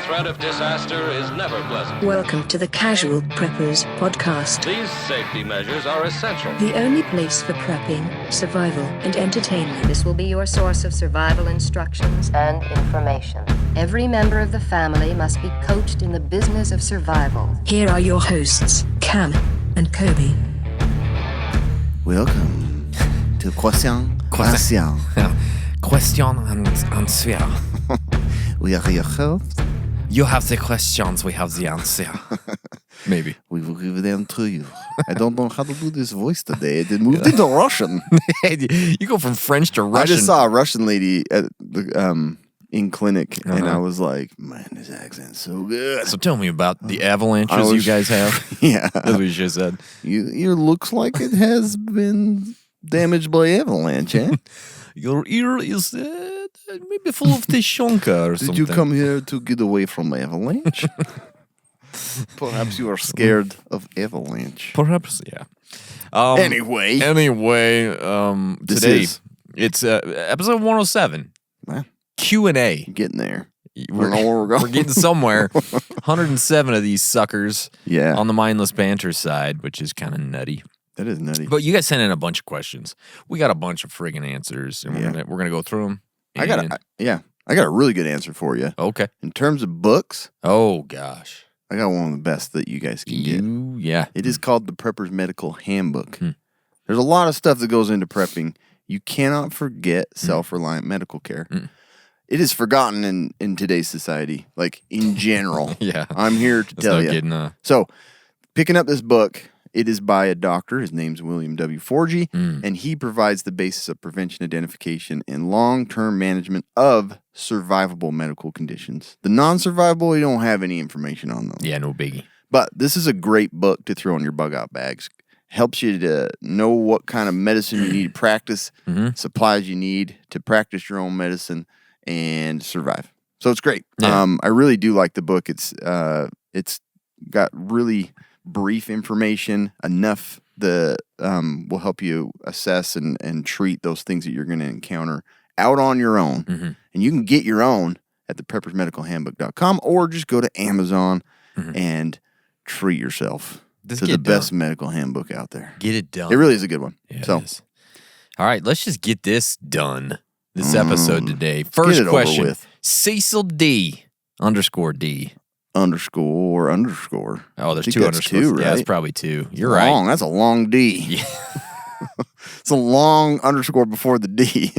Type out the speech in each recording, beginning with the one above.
threat of disaster is never pleasant. Welcome to the Casual Preppers podcast. These safety measures are essential. The only place for prepping, survival, and entertainment. This will be your source of survival instructions and information. Every member of the family must be coached in the business of survival. Here are your hosts, Cam and Kobe. Welcome to Question and answer. We are your hosts. You have the questions, we have the answer. Maybe. We will give them to you. I don't know how to do this voice today. It moved into Russian. You go from French to Russian. I just saw a Russian lady at the in clinic, and I was like, man, this accent's so good. So tell me about the avalanches you guys have. Yeah. That's what you just said. Your looks like it has been damaged by avalanche, eh? Your ear is maybe full of tishonka or something. Did you come here to get away from avalanche? Perhaps you are scared of avalanche. Perhaps, yeah. Anyway, today it's episode 107. Well, Q&A. getting there. We're getting somewhere. 107 of these suckers on the Mindless Banter side, which is kind of nutty. That is nutty. But you guys sent in a bunch of questions. We got a bunch of friggin' answers, and we're gonna go through them. I got a really good answer for you. Okay. In terms of books, oh gosh, I got one of the best that you guys can get. Yeah. It is called the Prepper's Medical Handbook. There's a lot of stuff that goes into prepping. You cannot forget self-reliant medical care. It is forgotten in today's society, like in general. Yeah. I'm here to tell you. So, picking up this book, it is by a doctor. His name's William W. Forgy, and he provides the basis of prevention, identification, and long-term management of survivable medical conditions. The non-survivable, you don't have any information on them. Yeah, no biggie. But this is a great book to throw in your bug-out bags. Helps you to know what kind of medicine you need to practice, supplies you need to practice your own medicine, and survive. So it's great. Yeah. I really do like the book. It's got really brief information, enough that will help you assess and treat those things that you're going to encounter out on your own. And you can get your own at the preppersmedicalhandbook.com or just go to Amazon and treat yourself to the best medical handbook out there. Get it done. It really is a good one. Yeah, so, it is. All right, let's just get this done. This episode today. First question. Over with. Cecil D _D. __. Oh, there's I think two that's underscores. two, right? Yeah, it's probably two. You're long. right. That's a long D. Yeah. It's a long underscore before the D.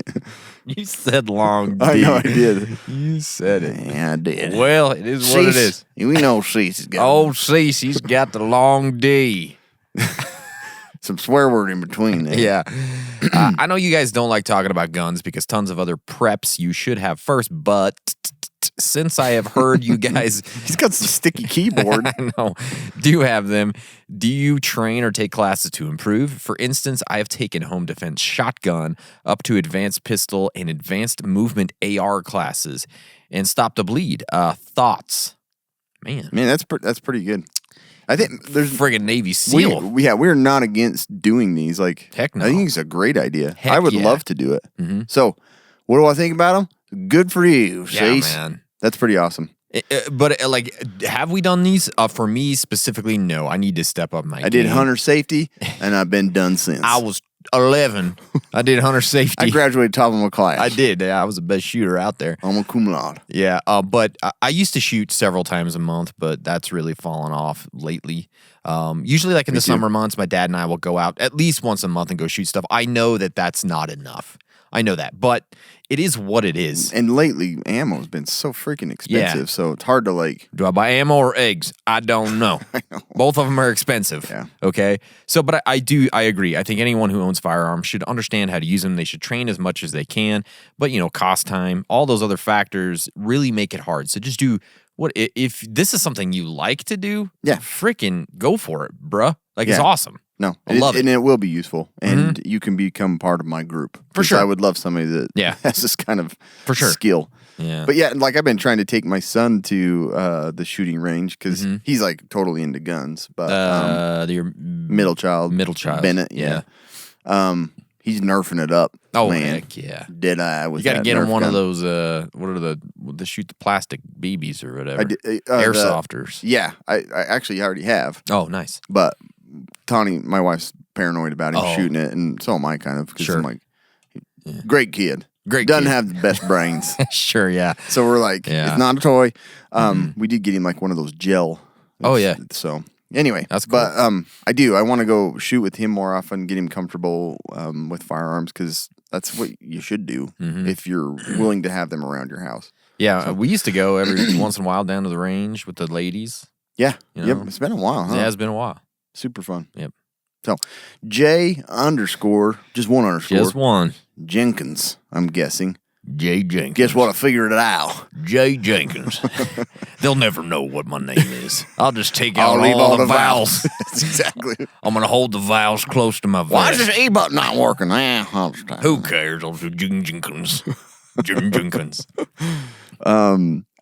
You said long D. I know I did. You said it. Yeah, I did. Well, it is what it is. We know Cece's got Old Cece's got the long D. some swear word in between there. Yeah. I know you guys don't like talking about guns because tons of other preps you should have first, but since I have heard you guys... He's got some sticky keyboard. I know. Do have them. Do you train or take classes to improve? For instance, I have taken home defense shotgun up to advanced pistol and advanced movement AR classes and stopped a bleed. Thoughts? Man, that's pretty good. I think there's friggin' Navy SEAL. We're not against doing these. Like, heck no. I think it's a great idea. Heck I would yeah. love to do it. So, what do I think about them? Good for you, Yeah, Cease. man. That's pretty awesome. But have we done these? For me specifically, no. I need to step up my game. I did hunter safety, and I've been done since. I was 11. I did hunter safety. I graduated top of my class. I did. Yeah, I was the best shooter out there. I'm a cum laude. Yeah, but I used to shoot several times a month, but that's really fallen off lately. Usually, like in the summer months, my dad and I will go out at least once a month and go shoot stuff. I know that that's not enough. I know that, but it is what it is. And lately, ammo's been so freaking expensive, so it's hard to Do I buy ammo or eggs? I don't know. I know. Both of them are expensive. Yeah. Okay. So, but I agree. I think anyone who owns firearms should understand how to use them. They should train as much as they can. But, cost, time, all those other factors really make it hard. So just do if this is something you like to do, freaking go for it, bruh. It's awesome. No, I love it. And it will be useful. And you can become part of my group. For sure. I would love somebody that has this kind of skill. Yeah. But I've been trying to take my son to the shooting range because he's totally into guns. But your middle child. Bennett, yeah. He's nerfing it up. Oh, man. heck yeah. Deadeye with You got to that get him Nerf one of gun. those, what are the shoot the plastic BBs or whatever. Airsofters. Yeah, I actually already have. Oh, nice. But Tawny, my wife's paranoid about him Oh. shooting it, and so am I kind of. Because Sure. I'm like, great kid. Great Doesn't kid. have the best brains. Sure, yeah. So we're like, Yeah. it's not a toy. We did get him like one of those gel. Oh, yeah. So anyway, That's cool. But I want to go shoot with him more often, get him comfortable with firearms, because that's what you should do if you're willing to have them around your house. Yeah, we used to go every once in a while down to the range with the ladies. Yeah. You Yep. know? It's been a while, huh? Yeah, it's been a while. Super fun. Yep. So J _ just one underscore Just one. Jenkins, I'm guessing. Jay Jenkins. Guess what? I figured it out. Jay Jenkins. They'll never know what my name is. I'll just take out I'll leave all the vowels. That's exactly. I'm going to hold the vowels close to my Why is vest. this E button not working? I'll just- Who cares? I'll do Jenkins. Jenkins.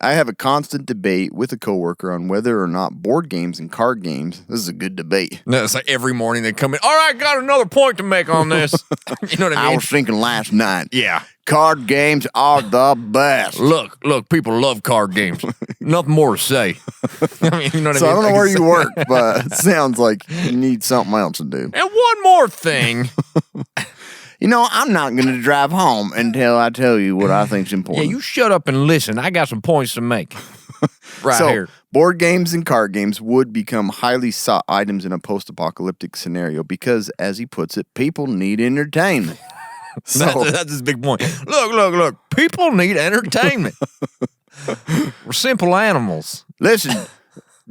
I have a constant debate with a coworker on whether or not board games and card games. This is a good debate. No, it's like every morning they come in. All right, got another point to make on this. You know what I I mean? was thinking last night. Yeah. Card games are the best. Look, people love card games. Nothing more to say. I mean, you know what So I I mean? don't know Like where it's- you work, but it sounds like you need something else to do. And one more thing. You know, I'm not going to drive home until I tell you what I think's Yeah, important. you shut up and listen. I got some points to make. Right so, here. board games and card games would become highly sought items in a post-apocalyptic scenario because, as he puts it, people need entertainment. So, That's his big point. Look. People need entertainment. We're simple animals. listen,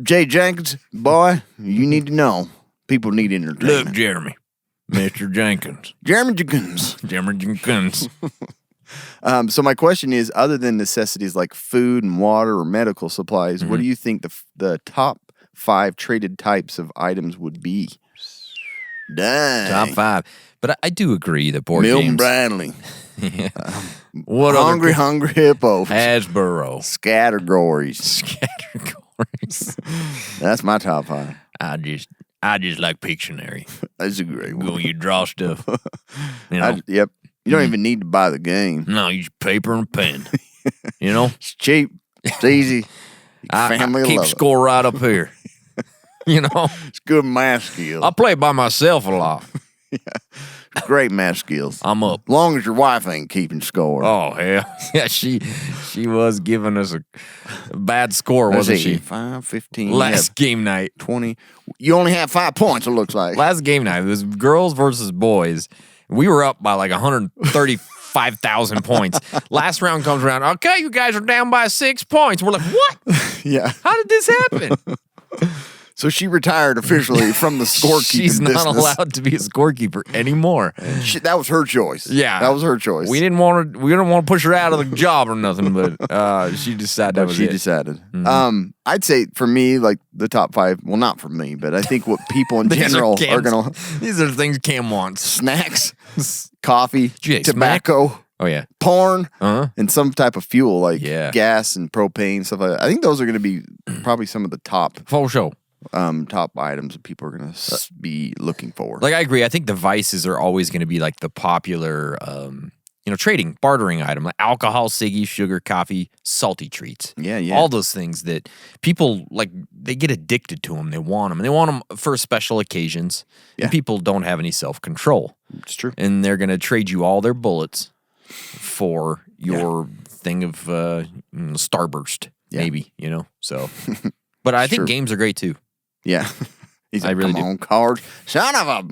Jay Jenkins, boy, you need to know people need entertainment. Look, Jeremy. Mr. Jenkins. Jeremy Jenkins. Jeremy Jenkins. So my question is, other than necessities like food and water or medical supplies, what do you think the top 5 traded types of items would be? Dang. Top 5. But I do agree that board Milton games. Bradley. What Hungry Hippo. Hasbro. Scattergories. Categories. That's my top 5. I just like Pictionary. That's a great Go, one. you draw stuff. You know? Yep. You don't even need to buy the game. No, use paper and pen. You know? It's cheap. It's easy. Your family I keep love it. score right up here. You know? It's good math skills. I play by myself a lot. Great math skills. I'm up. As long as your wife ain't keeping score. Oh hell, yeah. She was giving us a bad score, Let's wasn't see, she? 5, 15, Last game night. 20. You only have 5 points, it looks like. Last game night. It was girls versus boys. We were up by like 135,000 points. Last round comes around. Okay, you guys are down by 6 points. We're like, what? Yeah. How did this happen? So she retired officially from the scorekeeping She's not business. allowed to be a scorekeeper anymore. That was her choice. Yeah, That was her choice. We didn't want to push her out of the job or nothing, but she decided that But was she it. decided. I'd say for me, like the top 5, well, not for me, but I think what people in These general are Cam's- going to These are the things Cam wants. snacks, coffee, Gee, tobacco, Oh yeah. porn, Uh-huh. and some type of fuel like Yeah. gas and propane, stuff like that. I think those are going to be probably some of the top For sure. top items that people are going to be looking for. Like I agree. I think devices are always going to be like the popular, trading, bartering item, like alcohol, ciggies, sugar, coffee, salty treats. Yeah. All those things that people like, they get addicted to them. They want them, and they want them for special occasions. Yeah. And people don't have any self-control, It's true. and they're going to trade you all their bullets for your thing of Starburst, maybe. So. But I think True. games are great too. Yeah. He's I like, really come do. on, cards. Son of a...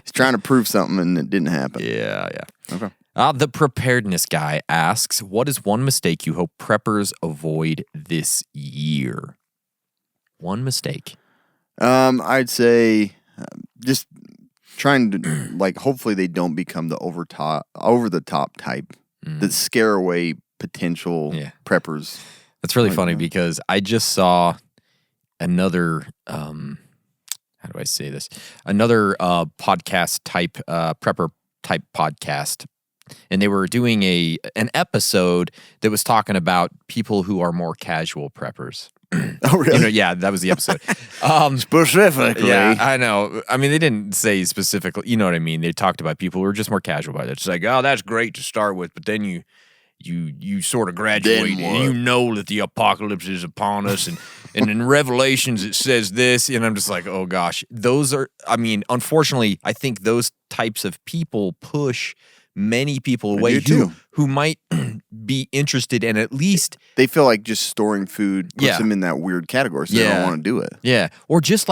He's trying to prove something and it didn't happen. Yeah. Okay. The preparedness guy asks, what is one mistake you hope preppers avoid this year? One mistake. I'd say just trying to like hopefully they don't become the over the top type that scare away potential preppers. That's really funny because I just saw another how do I say this? Another podcast type prepper type podcast. And they were doing an episode that was talking about people who are more casual preppers. Oh, really? Yeah, that was the episode. Specifically. Yeah, I know. I mean, they didn't say specifically. You know what I mean? They talked about people who were just more casual about it. It's like, oh, that's great to start with, but then you sort of graduate Then and what? you know that the apocalypse is upon us, and in Revelations it says this, and I'm just like, oh gosh, those are. I mean, unfortunately, I think those types of people push many people away do too. who might be interested in at least. They feel like just storing food puts Yeah. them in that weird category, so they don't want to do it. Yeah. Or just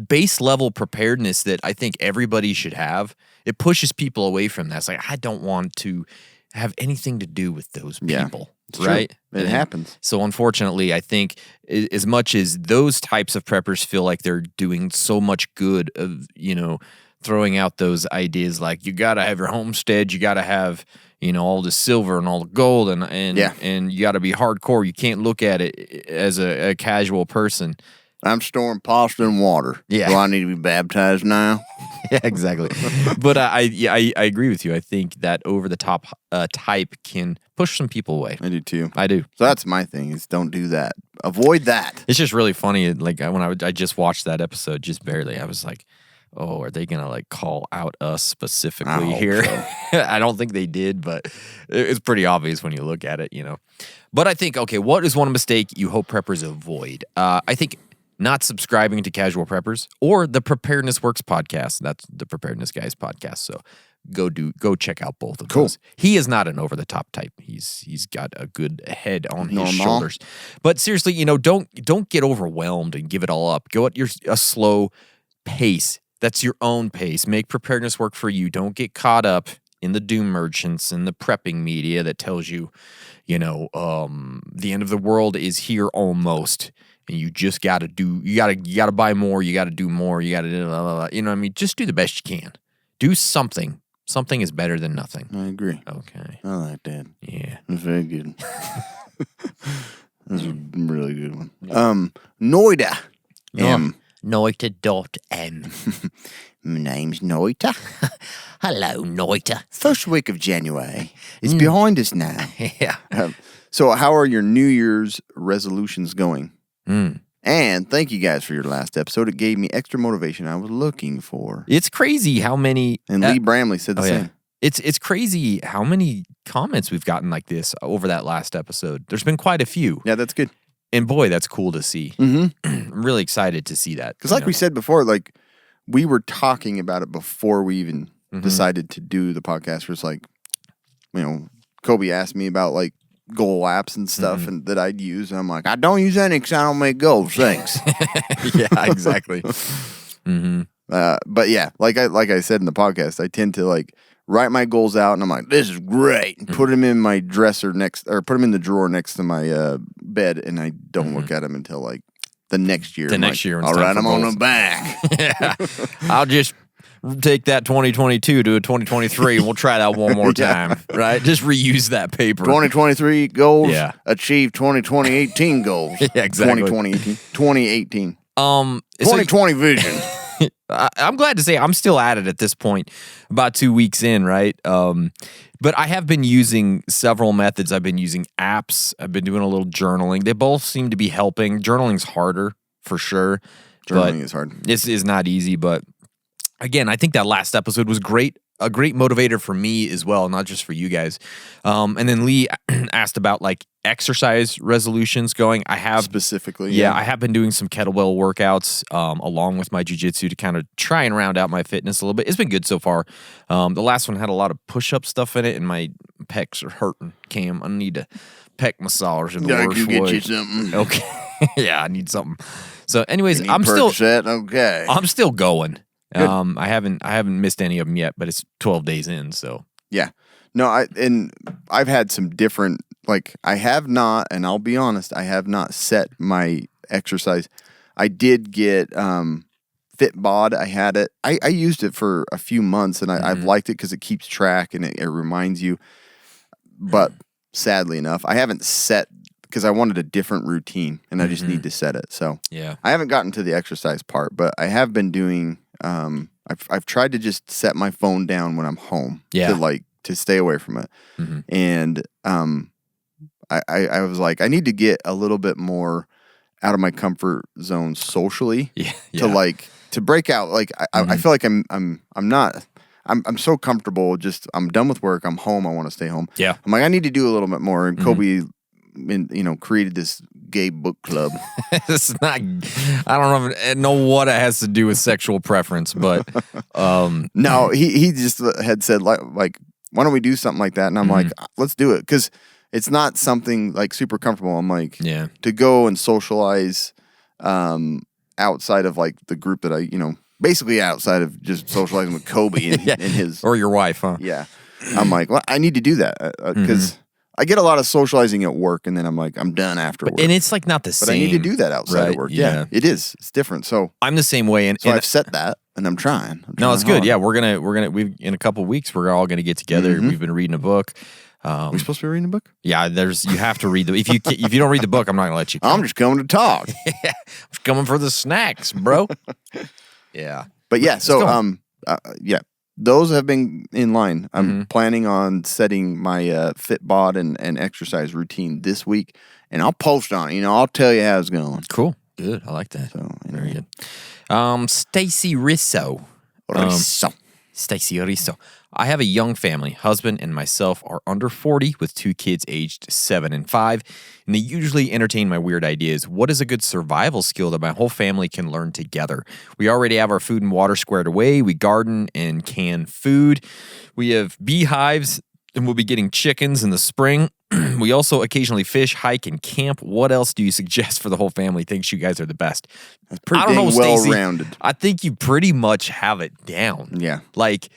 base level preparedness that I think everybody should have. It pushes people away from that. It's like, I don't want to have anything to do with those Yeah. people. It's true. Right? It happens. So unfortunately, I think as much as those types of preppers feel like they're doing so much good of, throwing out those ideas like you got to have your homestead, you got to have, all the silver and all the gold and you got to be hardcore. You can't look at it as a casual person. I'm storing pasta and water. Yeah. Do I need to be baptized now? Yeah, exactly. But I agree with you. I think that over the top type can push some people away. I do too. I do. So that's my thing is don't do that. Avoid that. It's just really funny. Like when I just watched that episode, just barely, I was like, oh, are they going to call out us specifically I hope here? so. I don't think they did, but it's pretty obvious when you look at it, But I think, okay, what is one mistake you hope preppers avoid? I think not subscribing to Casual Preppers or the Preparedness Works podcast. That's the Preparedness Guys podcast. So go check out both of those. He is not an over the top type. He's got a good head on his shoulders. But seriously, don't get overwhelmed and give it all up. Go at a slow pace. That's your own pace. Make preparedness work for you. Don't get caught up in the doom merchants and the prepping media that tells you, the end of the world is here almost. And you just got to you got to buy more. You got to do more. You got to, you know what I mean? Just do the best you can. Do something. Something is better than nothing. I agree. Okay. I like that. Yeah. That's very good. That's a really good one. Noida. Noita.m. My name's Noita. Hello, Noita. First week of January is behind us now. Yeah. So how are your New Year's resolutions going? Mm. And thank you guys for your last episode. It gave me extra motivation I was looking for. It's crazy how many... And Lee Bramley said the same. It's crazy how many comments we've gotten like this over that last episode. There's been quite a few. Yeah, that's good. And boy, that's cool to see. Mm-hmm. I'm really excited to see that. Because we said before, we were talking about it before we even decided to do the podcast. Where it's like, Kobe asked me about goal apps and stuff and that I'd use. And I'm like, I don't use any because I don't make goals. Thanks. Yeah, exactly. But yeah, like I said in the podcast, I tend to write my goals out and I'm like, this is great. And put them in my dresser put them in the drawer next to my bed, and I don't look at them until the next year. Year. I'll write them on the back. Yeah. I'll just take that 2022 to a 2023 and we'll try that one more time, right? Just reuse that paper. 2023 goals, Yeah. achieve 2018 goals. Yeah, exactly. 2018. 2018. 2020 vision. I'm glad to say I'm still at it at this point, about 2 weeks in, right? But I have been using several methods. I've been using apps. I've been doing a little journaling. They both seem to be helping. Journaling's harder, for sure. Journaling is hard. This is not easy, but again, I think that last episode was great. A great motivator for me as well, not just for you guys. And then Lee asked about exercise resolutions going. I have specifically. Yeah, I have been doing some kettlebell workouts along with my jiu-jitsu to kind of try and round out my fitness a little bit. It's been good so far. The last one had a lot of push-up stuff in it, and my pecs are hurting. Cam, I need a pec massage in the worst way. Get you something. Okay. Yeah, I need something. So anyways, I'm still going. I haven't missed any of them yet, but it's 12 days in, so. Yeah. No, I've had some different, I have not, and I'll be honest, I have not set my exercise. I did get Fitbod. I had it. I used it for a few months, and I've liked it because it keeps track and it reminds you. But sadly enough, I haven't set, because I wanted a different routine, and I just need to set it. So yeah, I haven't gotten to the exercise part, but I have been doing. I've tried to just set my phone down when I'm home. Yeah. To stay away from it. And I was like, I need to get a little bit more out of my comfort zone socially. Yeah. To break out. Like I feel like I'm so comfortable. Just I'm done with work. I'm home. I want to stay home. Yeah. I'm like I need to do a little bit more. And Kobe, created this gay book club. It's not. I don't know what it has to do with sexual preference, but No, he just had said like why don't we do something like that? And I'm like, let's do it because it's not something like super comfortable. I'm like, to go and socialize outside of like the group that I basically outside of just socializing with Kobe and, and his or your wife, huh? Yeah, I'm like, well, I need to do that because. I get a lot of socializing at work, and then I'm like, I'm done after work. And it's like not the same. But I need to do that outside of work. Yeah, it is. It's different. So I'm the same way. And I've set that, and I'm trying. No, it's good. Yeah, we're gonna. We in a couple of weeks, we're all gonna get together. We've been reading a book. We supposed to be reading a book? Yeah, you have to read the. If you don't read the book, I'm not gonna let you. I'm just coming to talk. I'm just coming for the snacks, bro. Yeah, but yeah. So yeah. Those have been in line. I'm planning on setting my Fitbod and exercise routine this week, and I'll post on it. I'll tell you how it's going. Cool. Good. I like that. So, very good. Stacy Risso. Stacy Risso. I have a young family. Husband and myself are under 40 with 2 kids aged 7 and 5, and they usually entertain my weird ideas. What is a good survival skill that my whole family can learn together? We already have our food and water squared away. We garden and can food. We have beehives, and we'll be getting chickens in the spring. We also occasionally fish, hike, and camp. What else do you suggest for the whole family? Thinks you guys are the best. That's pretty well-rounded. I think you pretty much have it down. Yeah. Like,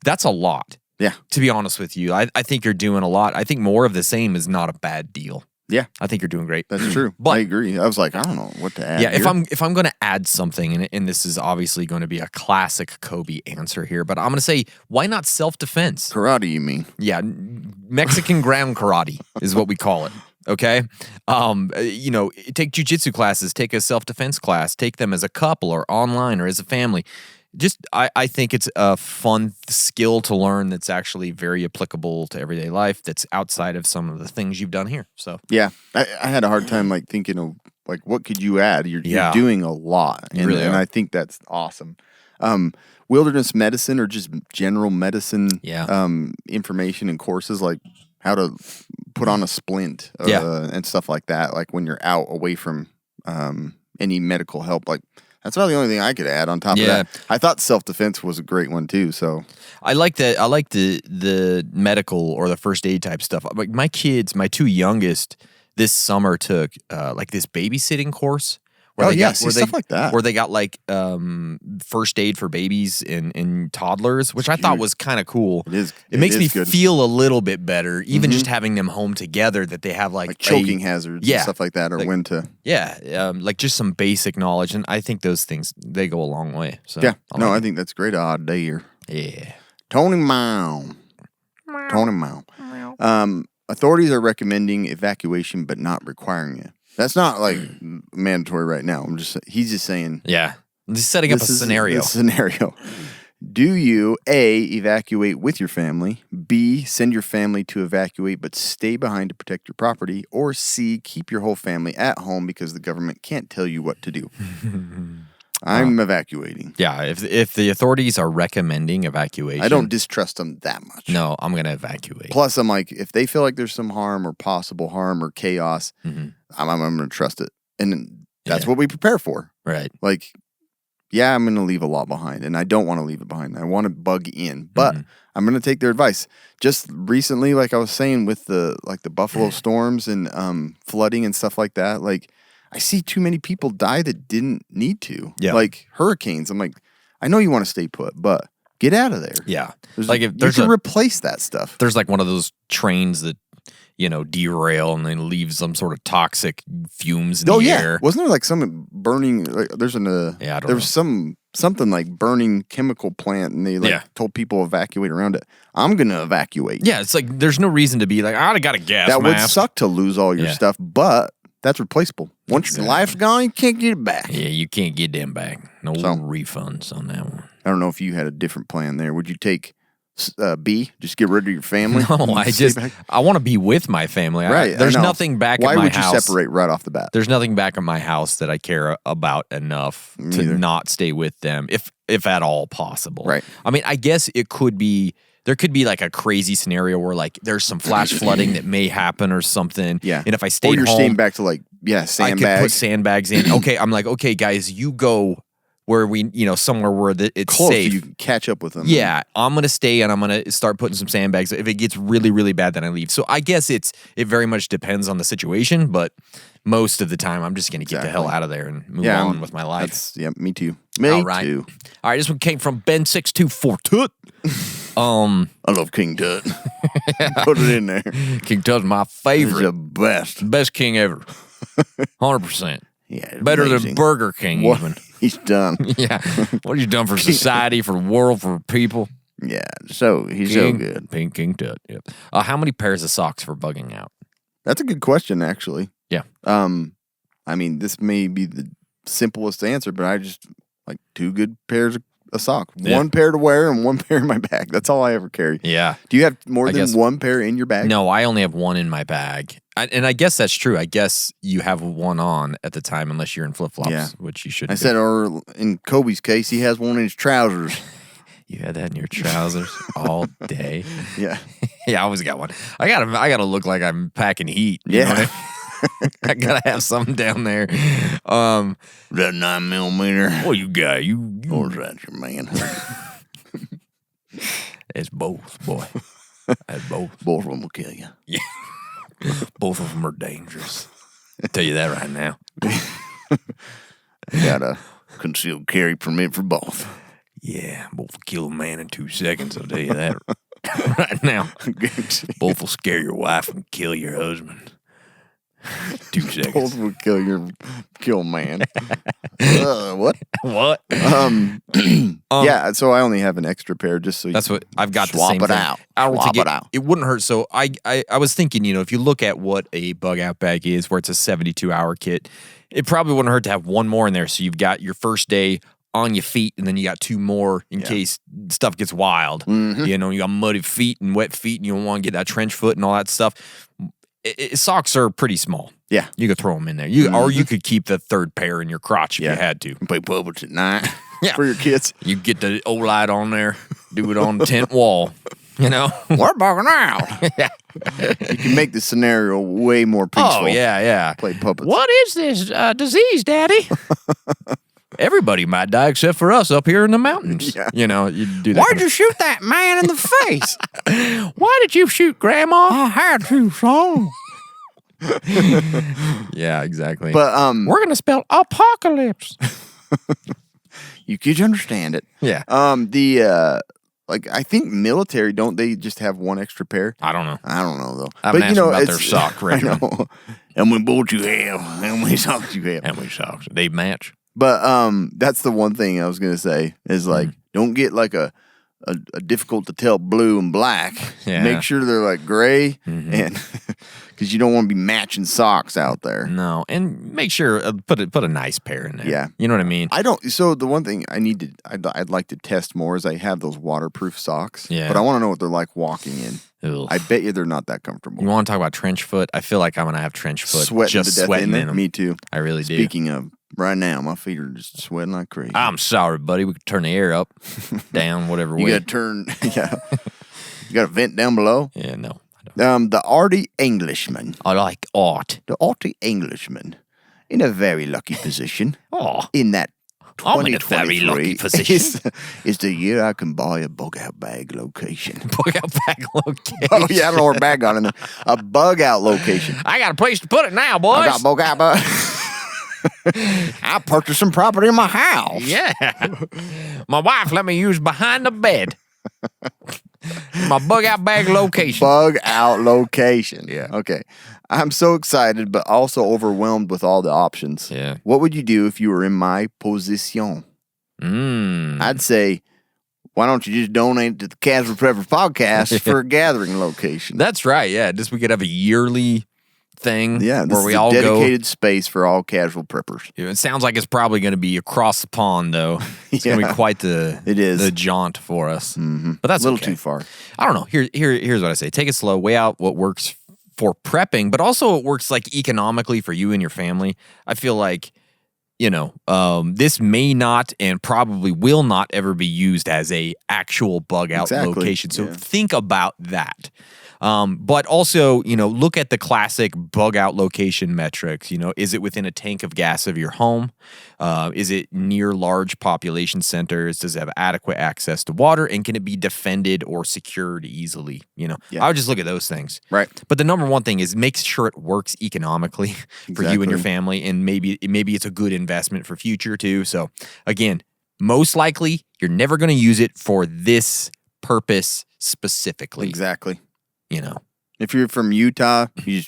that's a lot. Yeah. To be honest with you, I think you're doing a lot. I think more of the same is not a bad deal. Yeah. I think you're doing great. That's true. But I agree. I was like, I don't know what to add. Yeah, here. if I'm going to add something, and this is obviously going to be a classic Kobe answer here, but I'm going to say, why not self-defense? Karate, you mean? Yeah, Mexican ground karate is what we call it. Okay, take jujitsu classes, take a self-defense class, take them as a couple or online or as a family. I think it's a fun skill to learn that's actually very applicable to everyday life. That's outside of some of the things you've done here. So yeah, I had a hard time thinking of what could you add. You're doing a lot, and I think that's awesome. Wilderness medicine or just general medicine, information and courses like how to put on a splint, and stuff like that. Like when you're out away from any medical help, that's about the only thing I could add on top of that. I thought self-defense was a great one too. So I like that. I like the medical or the first aid type stuff. Like my kids, my 2 youngest this summer took this babysitting course. Stuff like that. Where they got first aid for babies and toddlers, which I thought was kind of cool. It is. It makes me feel a little bit better, even just having them home together. That they have like choking hazards, and stuff like that, or when to. Yeah, just some basic knowledge, and I think those things they go a long way. So yeah, I think that's great. Odd day here. Yeah, Tony Mao. Authorities are recommending evacuation, but not requiring it. That's not mandatory right now. He's just saying. Yeah. Just setting up a scenario. Do you A, evacuate with your family, B, send your family to evacuate but stay behind to protect your property, or C, keep your whole family at home because the government can't tell you what to do? I'm evacuating. Yeah, if the authorities are recommending evacuation, I don't distrust them that much. No, I'm going to evacuate. Plus, I'm like, if they feel like there's some harm or possible harm or chaos, I'm going to trust it. And that's what we prepare for. Right. I'm going to leave a lot behind, and I don't want to leave it behind. I want to bug in, but I'm going to take their advice. Just recently, like I was saying, with the Buffalo storms and flooding and stuff like that, I see too many people die that didn't need to. Yeah. Like hurricanes. I'm like, I know you want to stay put, but get out of there. Yeah. You can replace that stuff. There's one of those trains that, derail and then leave some sort of toxic fumes in the air. Wasn't there some burning, there was something like burning chemical plant and they told people to evacuate around it. I'm going to evacuate. Yeah. It's there's no reason to be I got a gas mask. That would suck to lose all your stuff, but that's replaceable. Once your life's gone, you can't get it back. Yeah, you can't get them back. No refunds on that one. I don't know if you had a different plan there. Would you take be? Just get rid of your family? No, And I want to be with my family. Right. There's I know. nothing back Why at my would house. you separate right off the bat? There's nothing back at my house that I care about enough to Neither. not stay with them, if at all possible. Right. I mean, I guess there could be like a crazy scenario where like there's some flash flooding that may happen or something. Yeah. And if I stayed or you're home, staying back to like, I could put sandbags. sandbags in. Okay, I'm like, okay, guys, you go where somewhere where it's Close, safe. you can catch up with them. Yeah, I'm going to stay and I'm going to start putting some sandbags. If it gets really, really bad, then I leave. So I guess it very much depends on the situation, but most of the time I'm just going to get the hell out of there and move on with my life. Me too. Me All right. too. All right, this one came from Ben624 I love King Tut. Put it in there. King Tut's my He's the favorite. best. Best king ever. 100%. Yeah, Better amazing. than Burger King What even. he's done. Yeah. What have you done for society, for the world, for people? Yeah, so he's so good. King Tut. Yep. How many pairs of socks for bugging out? That's a good question, actually. Yeah. I mean, this may be the simplest answer, but I just like 2 good pairs of socks. Yeah. 1 pair to wear and 1 pair in my bag. That's all I ever carry. Yeah. Do you have more than guess- 1 pair in your bag? No, I only have 1 in my bag. And I guess that's true. I guess you have 1 on at the time unless you're in flip-flops, Yeah. which you should I said, or in Kobe's case, he has 1 in his trousers. You had that in your trousers all day. Yeah. Yeah, I always got 1. I gotta look like I'm packing heat. You know what I mean? I gotta have something down there. That 9mm. What you got? Or is that your man? It's both, boy. That's both. Both of them will kill you. Yeah. Both of them are dangerous. I'll tell you that right now. Got a concealed carry permit for both. Yeah, both will kill a man in 2 seconds. I'll tell you that right now. Both will scare your wife and kill your husband. 2 seconds. Both will kill a man. What? What? Yeah, so I only have an extra pair just so That's what I've got. swap the same it thing. out. I don't Swap think it out. It wouldn't hurt. So I was thinking, if you look at what a bug out bag is, where it's a 72-hour kit, it probably wouldn't hurt to have 1 more in there. So you've got your first day on your feet, and then you got 2 more in case stuff gets wild. Mm-hmm. You got muddy feet and wet feet, and you don't want to get that trench foot and all that stuff. Socks are pretty small. Yeah. You could throw them in there. Or you could keep the 3rd pair in your crotch if you had to. Play publics at night Yeah. for your kids. You get the old light on there, do it on the tent wall. We're bugging out. Yeah. You can make the scenario way more peaceful. Oh, yeah. Play puppets. What is this disease, Daddy? Everybody might die except for us up here in the mountains. Yeah. You do that. Why'd you shoot that man in the face? Why did you shoot Grandma? I had to, son. Yeah, exactly. But we're gonna spell apocalypse. you could understand it. Yeah. I think military, don't they just have 1 extra pair? I don't know. I don't know though. I haven't But asked them about their sock I regimen. know. How many bullets you have? How many socks you have? How many socks? They match. But that's the one thing I was gonna say is like don't get like a difficult to tell blue and black. Yeah. Make sure they're like gray and because you don't want to be matching socks out there. No, and make sure put a nice pair in there. Yeah. You know what I mean? I don't. So the one thing I'd like to test more is I have those waterproof socks. Yeah. But I want to know what they're like walking in. Ugh. I bet you they're not that comfortable. You want to talk about trench foot? I feel like I'm gonna have trench foot. Sweating just to death sweating in there. in them. Me too. I really do. Speaking of, right now my feet are just sweating like crazy. I'm sorry, buddy. We could turn the air up, down, whatever You way. got to turn. Yeah. You got a vent down below. Yeah, no. I don't. The arty Englishman. I like art. The arty Englishman, in a very lucky position. Oh, In that I'm in a very 2023 lucky position. is the year I can buy a bug out bag location. bug out bag location. Oh yeah, I don't know where bag got in there. A bug out location. I got a place to put it now, I boys. got bug out bug. I purchased some property in my house. Yeah. My wife let me use behind the bed. My bug out bag location. Bug out location. Yeah. Okay. I'm so excited, but also overwhelmed with all the options. Yeah. What would you do if you were in my position? I'd say, why don't you just donate to the Casual Preppers podcast for a gathering location? That's right. Yeah. Just we could have a yearly thing. Yeah, this where we is a all dedicated space for all casual preppers. go. It sounds like it's probably going to be across the pond, though. It's going to be quite the jaunt for us. Mm-hmm. But that's a little okay. too far. I don't know. Here's what I say: take it slow, weigh out what works for prepping, but also what works like economically for you and your family. I feel like, this may not and probably will not ever be used as a actual bug out location. So think about that. But also, look at the classic bug out location metrics. Is it within a tank of gas of your home? Is it near large population centers? Does it have adequate access to water? And can it be defended or secured easily? I would just look at those things. Right. But the number one thing is make sure it works economically for you and your family. And maybe it's a good investment for future too. So again, most likely you're never going to use it for this purpose specifically. Exactly. If you're from Utah, you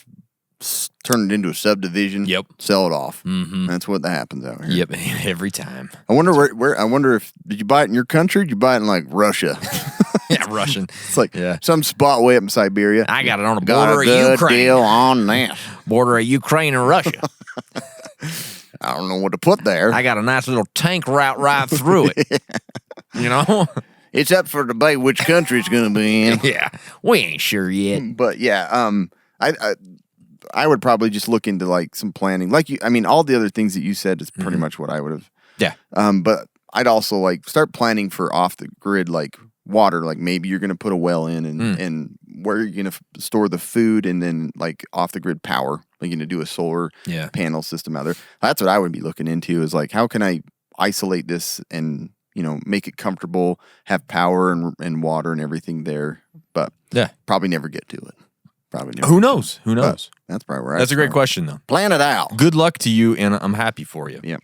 just turn it into a subdivision. Yep. Sell it off. Mm-hmm. That's what happens out here. Yep. Every time. I wonder where. I wonder if did you buy it in your country? Or did you buy it in like Russia? Yeah, Russian. It's like some spot way up in Siberia. I got it on the Got border a good of Ukraine. deal on that. Border of Ukraine and Russia. I don't know what to put there. I got a nice little tank route right through it. It's up for debate which country it's going to be in. Yeah, we ain't sure yet. But yeah, I would probably just look into like some planning. All the other things that you said is pretty much what I would have. Yeah. But I'd also like start planning for off the grid, like water. Like maybe you're going to put a well in and where you're going to store the food, and then like off the grid power. Like you're going to do a solar panel system out there. That's what I would be looking into is like, how can I isolate this and make it comfortable, have power and water and everything there, but probably never get to it. Probably never. Who knows? Who knows? That's probably where That's a great question, though. Plan it out. Good luck to you, and I'm happy for you. Yeah.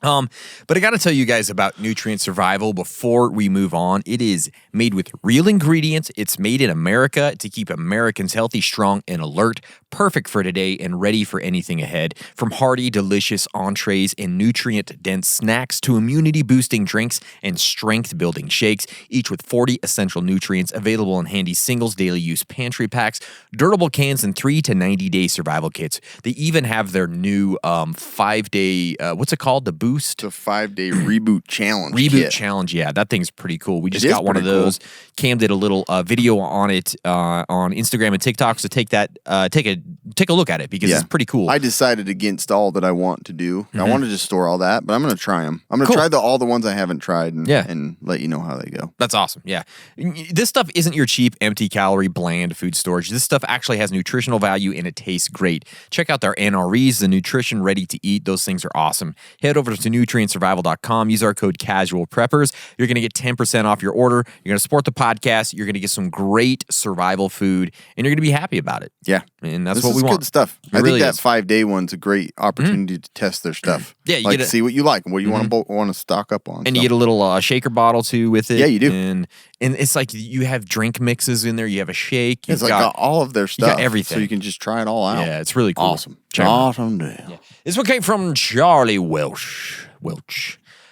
But I got to tell you guys about Nutrient Survival before we move on. It is made with real ingredients. It's made in America to keep Americans healthy, strong, and alert. Perfect for today and ready for anything ahead. From hearty, delicious entrees and nutrient-dense snacks to immunity-boosting drinks and strength-building shakes, each with 40 essential nutrients available in handy singles, daily use pantry packs, durable cans, and 3 to 90-day survival kits. They even have their new 5-day, what's it called? The Boost? It's a 5-day reboot challenge. Challenge, yeah. That thing's pretty cool. We just got one of those. Cool. Cam did a little video on it on Instagram and TikTok, so take a look at it because it's pretty cool. I decided against all that I want to do. I wanted to store all that, but I'm going to try them. I'm going to try all the ones I haven't tried and let you know how they go. That's awesome. Yeah. This stuff isn't your cheap, empty calorie, bland food storage. This stuff actually has nutritional value and it tastes great. Check out their NREs, the nutrition ready to eat. Those things are awesome. Head over to nutrientsurvival.com. Use our code CASUALPREPPERS. You're going to get 10% off your order. You're going to support the podcast. You're going to get some great survival food, and you're going to be happy about it. Yeah. And that's what we want. Good stuff. I think that 5-day one's a great opportunity to test their stuff. Yeah, you get see what you like and what you want to stock up on. And you get a little shaker bottle too with it. Yeah, you do. And it's like you have drink mixes in there. You have a shake. It's got all of their stuff. You got everything. So you can just try it all out. Yeah, it's really cool. Awesome. Awesome deal. Yeah. This one came from Charlie Welch.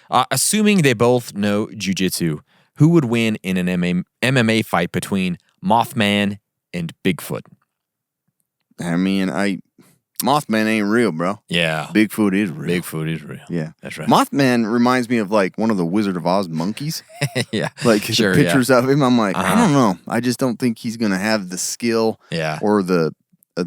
Assuming they both know jiu-jitsu, who would win in an MMA fight between Mothman and Bigfoot? Mothman ain't real, bro. Yeah. Bigfoot is real. Bigfoot is real. Yeah. That's right. Mothman reminds me of like one of the Wizard of Oz monkeys. Yeah. Like the pictures of him, I'm like, I don't know. I just don't think he's going to have the skill or the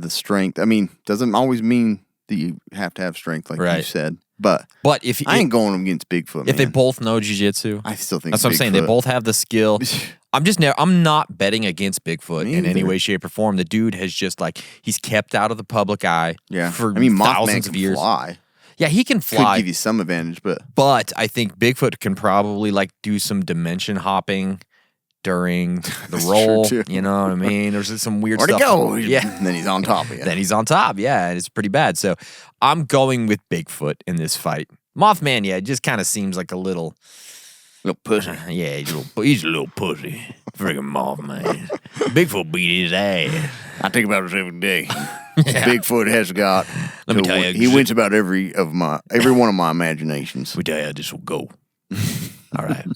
strength. Doesn't always mean that you have to have strength like you said. But if I ain't going against Bigfoot, if they both know jiu-jitsu, I still think that's what I'm saying. They both have the skill. I'm not betting against Bigfoot in any way, shape, or form. The dude has just he's kept out of the public eye for thousands of years. Fly. Yeah, he can fly. Could give you some advantage, but I think Bigfoot can probably do some dimension hopping during the roll. You know what I mean? There's some weird stuff. Where'd he go? Yeah. And then he's on top of you. Then he's on top, yeah, and it's pretty bad. So I'm going with Bigfoot in this fight. Mothman, it just kind of seems like a little pussy. Yeah, he's a little pussy. Freaking Mothman. Bigfoot beat his ass. I think about this every day. Bigfoot has got. Let me tell you, he wins about every one of my imaginations. Let me tell you how this will go. All right.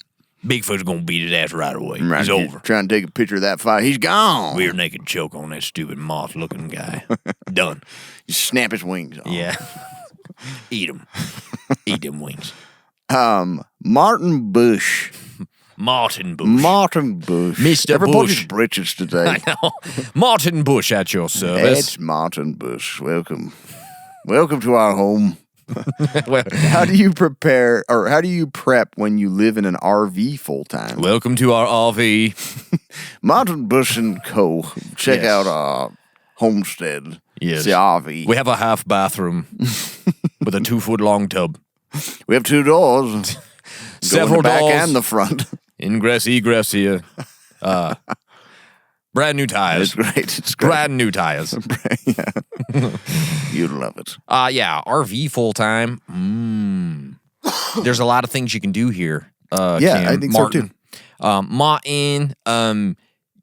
Bigfoot's gonna beat his ass right away. Right, He's over. Trying to take a picture of that fire. He's gone. Rear naked choke on that stupid moth-looking guy. Done. You snap his wings off. Yeah. Eat them. Eat them wings. Martin Bush. Martin Bush. Martin Bush. Mr. Never pulled Bush. his britches today. I know. Martin Bush at your service. It's Martin Bush. Welcome. Welcome to our home. Well, How do you prepare or how do you prep when you live in an RV full time? welcome to our RV. Martin Bush and Co. Check Yes. out our homestead. Yes. It's the RV. We have a half bathroom with a 2-foot-long tub. We have 2 doors. Several back doors. and the front. Ingress, egress here. Brand new tires. It's great. It's great. Brand new tires. You'd love it. Yeah, RV full time. There's a lot of things you can do here. Yeah, I think so, too. Martin,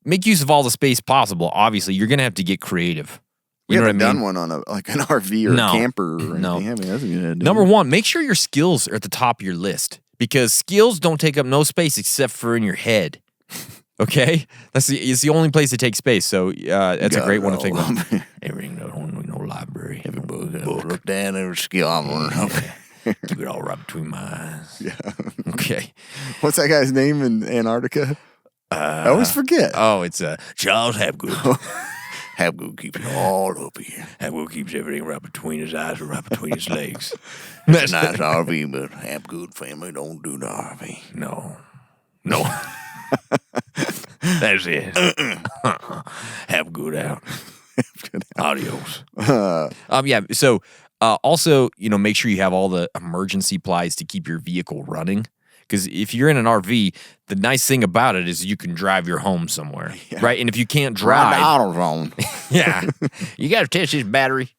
make use of all the space possible. Obviously, you're gonna have to get creative. We You know what I haven't mean? done one on an RV or No. a camper or No. anything. have we? That's a good idea. Number one, make sure your skills are at the top of your list because skills don't take up no space except for in your head. Okay, it's the only place that takes space. So that's a great one to think about. Everything, no library, every book. Look down every skill I'm learning. Keep it all right between my eyes. Yeah. Okay. What's that guy's name in Antarctica? I always forget. Oh, it's Charles Hapgood. Hapgood keeps it all up here. Hapgood keeps everything right between his eyes or right between his legs. It's a nice RV, but Hapgood family don't do the RV. No. That's it. Hapgood out. Adios. Yeah. So, also, make sure you have all the emergency supplies to keep your vehicle running. Because if you're in an RV, the nice thing about it is you can drive your home somewhere, right? And if you can't Ride the drive, AutoZone. yeah, you got to test this battery.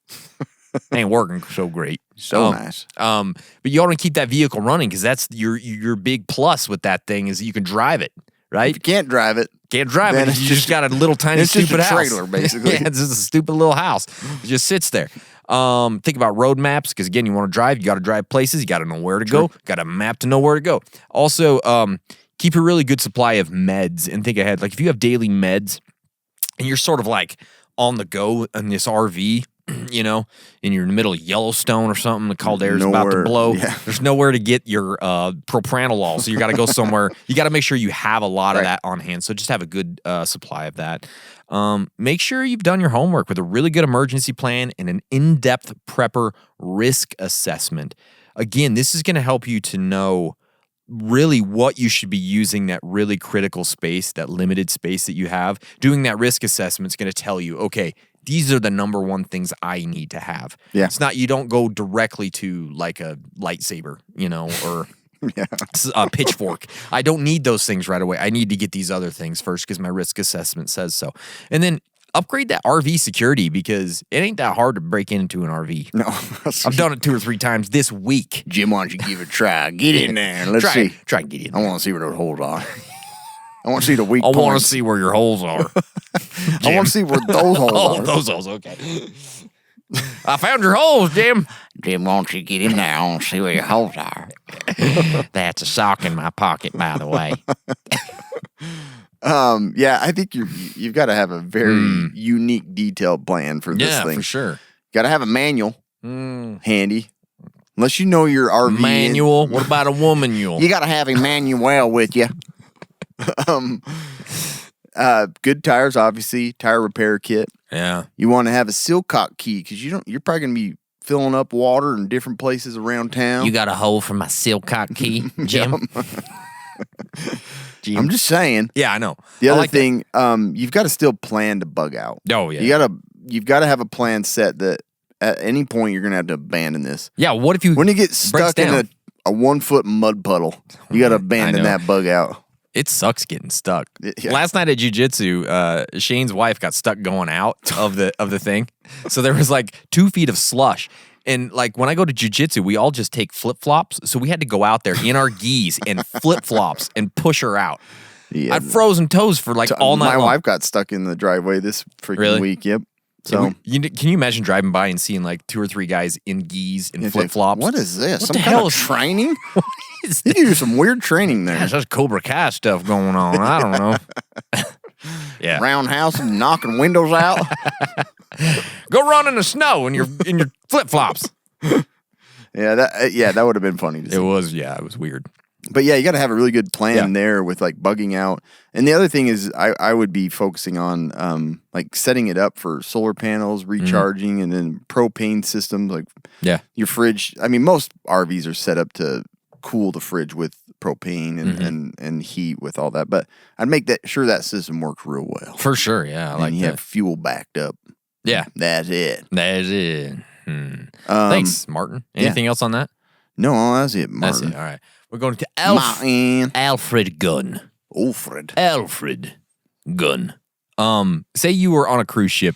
Ain't working so great. So nice. But you ought to keep that vehicle running because that's your big plus with that thing is that you can drive it, right? If you can't drive it, Can't drive then it. it's You just got a little tiny it's just stupid a house. trailer, basically. Yeah, it's just a stupid little house. It just sits there. Think about road maps because again, you want to drive. You got to drive places. You got to know where to go. Got a map to know where to go. Also, keep a really good supply of meds and think ahead. Like if you have daily meds and you're sort of like on the go in this RV. And you're in the middle of Yellowstone or something, the cold air is about to blow. Yeah. There's nowhere to get your propranolol, so you got to go somewhere. You got to make sure you have a lot of that on hand. So just have a good supply of that. Make sure you've done your homework with a really good emergency plan and an in-depth prepper risk assessment. Again, this is going to help you to know really what you should be using that really critical space, that limited space that you have. Doing that risk assessment is going to tell you, okay, these are the number one things I need to have. Yeah. It's not, you don't go directly to like a lightsaber, or a pitchfork. I don't need those things right away. I need to get these other things first because my risk assessment says so. And then upgrade that RV security because it ain't that hard to break into an RV. No. I've done it 2 or 3 times this week. Jim, why don't you give it a try? Get in there. Let's see. Try and get in. I want to see where those holes are. I want to see the weak I points. want to see where your holes are. I want to see where those holes are. Those holes, okay. I found your holes, Jim. Jim, why don't you get in there? I want to see where your holes are. That's a sock in my pocket, by the way. Yeah, I think you've got to have a very unique, detailed plan for this thing. Yeah, for sure. Got to have a manual handy. Unless you know your RV. Manual? What about a woman-ual? You got to have a manual with you. Good tires, obviously. Tire repair kit. Yeah. You want to have a Silcock key because you're probably going to be filling up water in different places around town. You got a hole for my Silcock key, Jim? I'm just saying. Yeah, I know. The other thing, you've got to still plan to bug out. Oh, yeah. You've got to have a plan set that at any point you're going to have to abandon this. Yeah, what if you when you get stuck in a 1-foot mud puddle, you got to abandon that bug out. It sucks getting stuck. Last night at jiu-jitsu, Shane's wife got stuck going out of the thing. So there was like 2 feet of slush. And like when I go to jiu-jitsu, we all just take flip-flops. So we had to go out there in our gis and flip-flops and push her out. Yeah. I'd frozen toes for like all night long. My wife got stuck in the driveway this freaking week. Yep. So can you imagine driving by and seeing like 2 or 3 guys in gis and flip-flops? What is this? What Some the kind hell of training? You can do some weird training there. There's such Cobra Kai stuff going on. I don't know. Yeah. Roundhouse and knocking windows out. Go run in the snow in your flip flops. Yeah, that would have been funny to see. It was weird. But yeah, you got to have a really good plan there with like bugging out. And the other thing is I would be focusing on like setting it up for solar panels, recharging, and then propane systems like your fridge. I mean, most RVs are set up to cool the fridge with propane and heat with all that. But I'd make sure that system works real well. For sure, yeah. I like and you that. have fuel backed up. Yeah. That's it. Thanks, Martin. Anything else on that? No, that's it, Martin. That's it. All right. We're going to Alfred Gunn. Alfred Gunn. Say you were on a cruise ship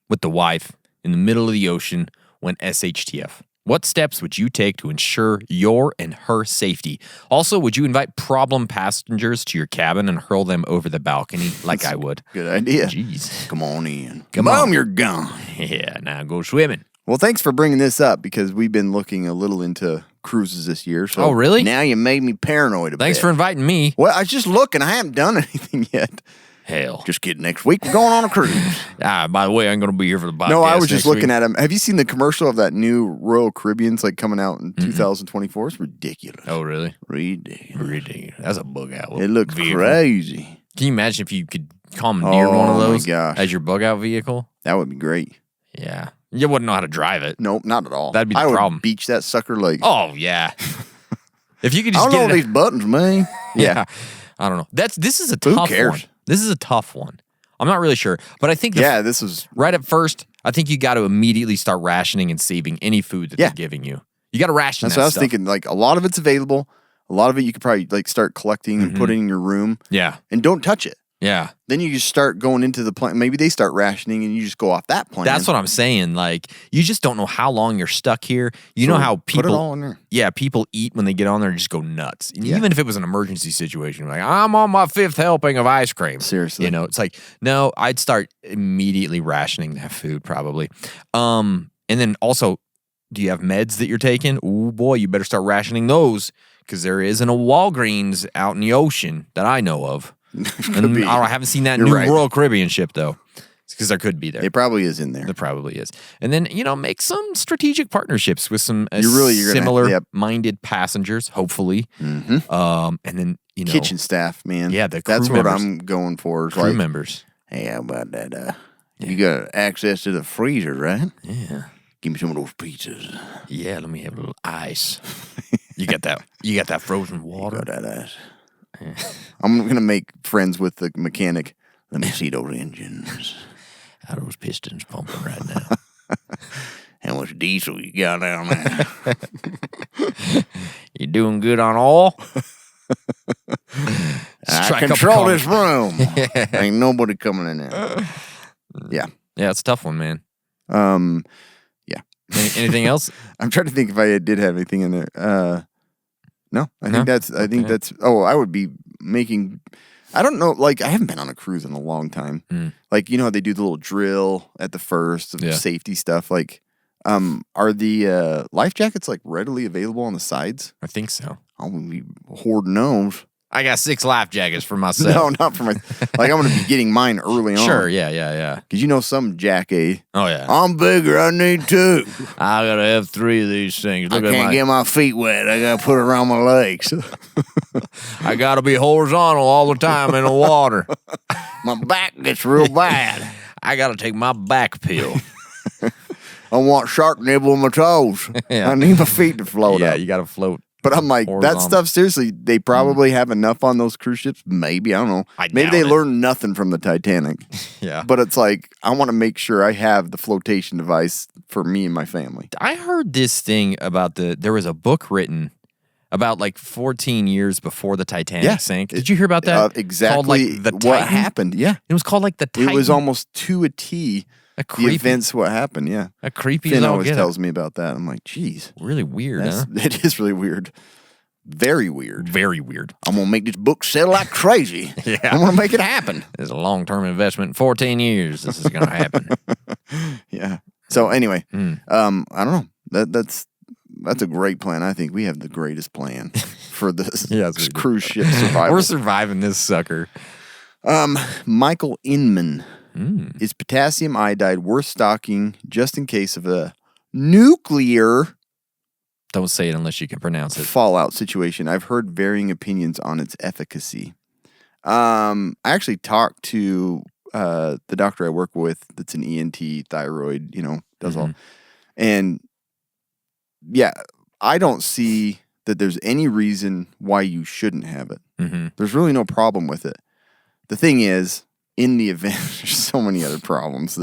with the wife in the middle of the ocean when SHTF. What steps would you take to ensure your and her safety? Also, would you invite problem passengers to your cabin and hurl them over the balcony like I would? Good idea. Jeez. Come on in. Come on. You're gone. Yeah, now go swimming. Well, thanks for bringing this up because we've been looking a little into cruises this year. So oh, really? Now you made me paranoid a bit. Thanks for inviting me. Well, I was just looking. I haven't done anything yet. Hell. Just kidding. Next week, we're going on a cruise. By the way, I'm going to be here for the podcast. No, I was just looking at them. Have you seen the commercial of that new Royal Caribbean's like coming out in 2024? It's ridiculous. Oh, really? Ridiculous. That's a bug out. It looks crazy. Can you imagine if you could commandeer one of those my gosh. as your bug out vehicle? That would be great. Yeah. You wouldn't know how to drive it. Nope, not at all. That'd be the I problem. would beach that sucker like. Oh, yeah. If you could just I don't know these buttons, man. Yeah. I don't know. This is a tough one. Who cares? This is a tough one. I'm not really sure. But I think this is right at first, I think you got to immediately start rationing and saving any food that they're giving you. You got to ration That's that what I was stuff. thinking. Like a lot of it's available. A lot of it you could probably like start collecting and putting in your room. Yeah. And don't touch it. Yeah. Then you just start going into the plan. Maybe they start rationing and you just go off that plan. That's what I'm saying. Like, you just don't know how long you're stuck here. You know how people... Put it all in there. Yeah, people eat when they get on there and just go nuts. And even if it was an emergency situation, like, I'm on my 5th helping of ice cream. Seriously. You know, it's like, no, I'd start immediately rationing that food probably. And then also, do you have meds that you're taking? Ooh, boy, you better start rationing those because there isn't a Walgreens out in the ocean that I know of. And I haven't seen that new Royal Caribbean ship, though, because there could be there. It probably is in there. There probably is. And then, make some strategic partnerships with some you're similar-minded passengers, hopefully. Mm-hmm. And then, kitchen staff, man. Yeah, the crew That's members. what I'm going for. Is Crew members. Hey, how about that? You got access to the freezer, right? Yeah. Give me some of those pizzas. Yeah, let me have a little ice. You got that frozen water? You got that ice. I'm going to make friends with the mechanic. Let me see those engines. How those pistons pumping right now? How much diesel you got down there? You doing good on oil? I control this room. Ain't nobody coming in there. Yeah. Yeah, it's a tough one, man. Yeah. Anything else? I'm trying to think if I did have anything in there. No, I think that's. Oh, I would be making. I don't know. Like I haven't been on a cruise in a long time. Like how they do the little drill at the first of safety stuff. Like, are the life jackets like readily available on the sides? I think so. I'll be hoarding those. I got 6 life jackets for myself. No, not for my. Like I'm going to be getting mine early on. Sure, yeah. Because some jackie. Oh yeah. I'm bigger. I need 2. I gotta have 3 of these things. I can't get my feet wet. I gotta put it around my legs. I gotta be horizontal all the time in the water. My back gets real bad. I gotta take my back pill. I want shark nibble on my toes. Yeah. I need my feet to float up. Yeah, you gotta float. But I'm like, that stuff, seriously, they probably have enough on those cruise ships. Maybe, I don't know. Maybe they learned nothing from the Titanic. Yeah. But it's like, I want to make sure I have the flotation device for me and my family. I heard this thing about there was a book written about like 14 years before the Titanic sank. Did you hear about that? Exactly called, like, the what Titan? happened. Yeah. It was called like the Titan. It was almost to a T. The events, what happened, yeah. A creepy Finn always tells me about that. I'm like, geez. Really weird, huh? It is really weird. Very weird. Very weird. I'm going to make this book sell like crazy. Yeah. I'm going to make it happen. It's a long-term investment. In 14 years, this is going to happen. Yeah. So anyway, I don't know. That's a great plan. I think we have the greatest plan for this Yes, we do. cruise ship survival. We're surviving this sucker. Michael Inman. Mm. Is potassium iodide worth stocking just in case of a nuclear Don't say it unless you can pronounce it. fallout situation? I've heard varying opinions on its efficacy. I actually talked to the doctor I work with that's an ENT, thyroid, does all. And yeah, I don't see that there's any reason why you shouldn't have it. Mm-hmm. There's really no problem with it. The thing is, in the event, there's so many other problems.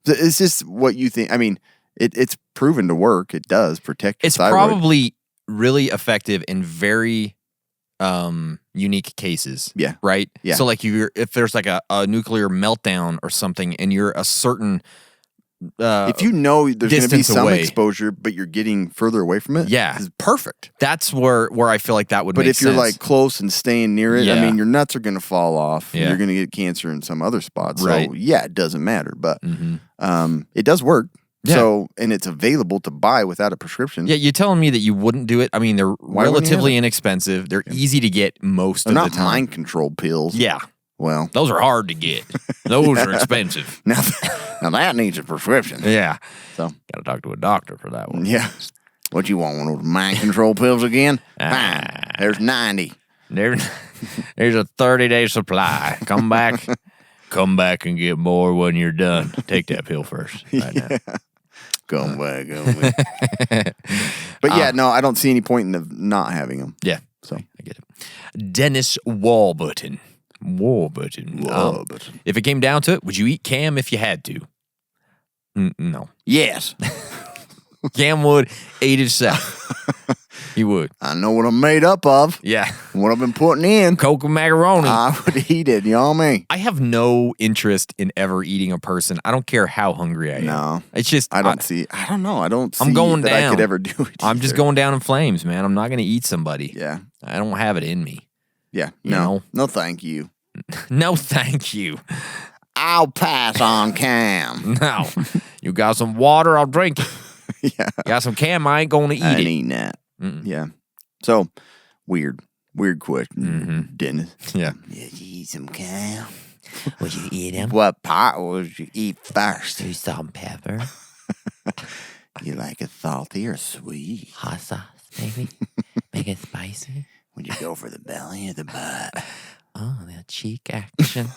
It's just what you think. I mean, it's proven to work. It does protect your It's thyroid. probably really effective in very unique cases. Yeah. Right? Yeah. So like if there's like a nuclear meltdown or something and you're a certain if you know there's going to be distance some away. exposure, but you're getting further away from it, Yeah. it's perfect. That's where I feel like that would But make if you're sense. like close and staying near it, I Yeah. mean, your nuts are going to fall off. Yeah. You're going to get cancer in some other spots. Right. So yeah, it doesn't matter, but it does work. Yeah. So, and it's available to buy without a prescription. Yeah, you're telling me that you wouldn't do it? I mean, they're wouldn't you have relatively it? inexpensive. They're easy to get most They're of not the time. mind control pills. Yeah. Well, Those are hard to get. Those are expensive. now that needs a prescription. Yeah. So, Got to talk to a doctor for that one. yeah. What you want, one of those mind control pills again? Ah. Fine. There's 90. There's a 30-day supply. Come back and get more when you're done. Take that pill first. Right now. Come back. But yeah, no, I don't see any point in not having them. Yeah. So, I get it. Dennis Warburton. If it came down to it, would you eat Cam if you had to? No. yes. Cam would eat himself. He would. I know what I'm made up of. Yeah. What I've been putting in. Coke and macaroni. I would eat it. You know what I mean? I have no interest in ever eating a person. I don't care how hungry I am. No. It's just I don't see. I don't know. I don't see I'm going that down. I could ever do it. I'm just either. going down in flames, man. I'm not going to eat somebody. Yeah. I don't have it in me. Yeah. You No. know? No, thank you. No, thank you. I'll pass on Cam. No. You got some water, I'll drink it. Yeah. Got some Cam, I ain't going to eat I ain't it. eating that. Yeah. So, weird question, Dennis. Yeah. Did you eat some Cam? Would you eat him? What part would you eat first? Do salt and pepper? You like it salty or sweet? Hot sauce, maybe? Make it spicy? Would you go for the belly or the butt? Oh, the cheek action.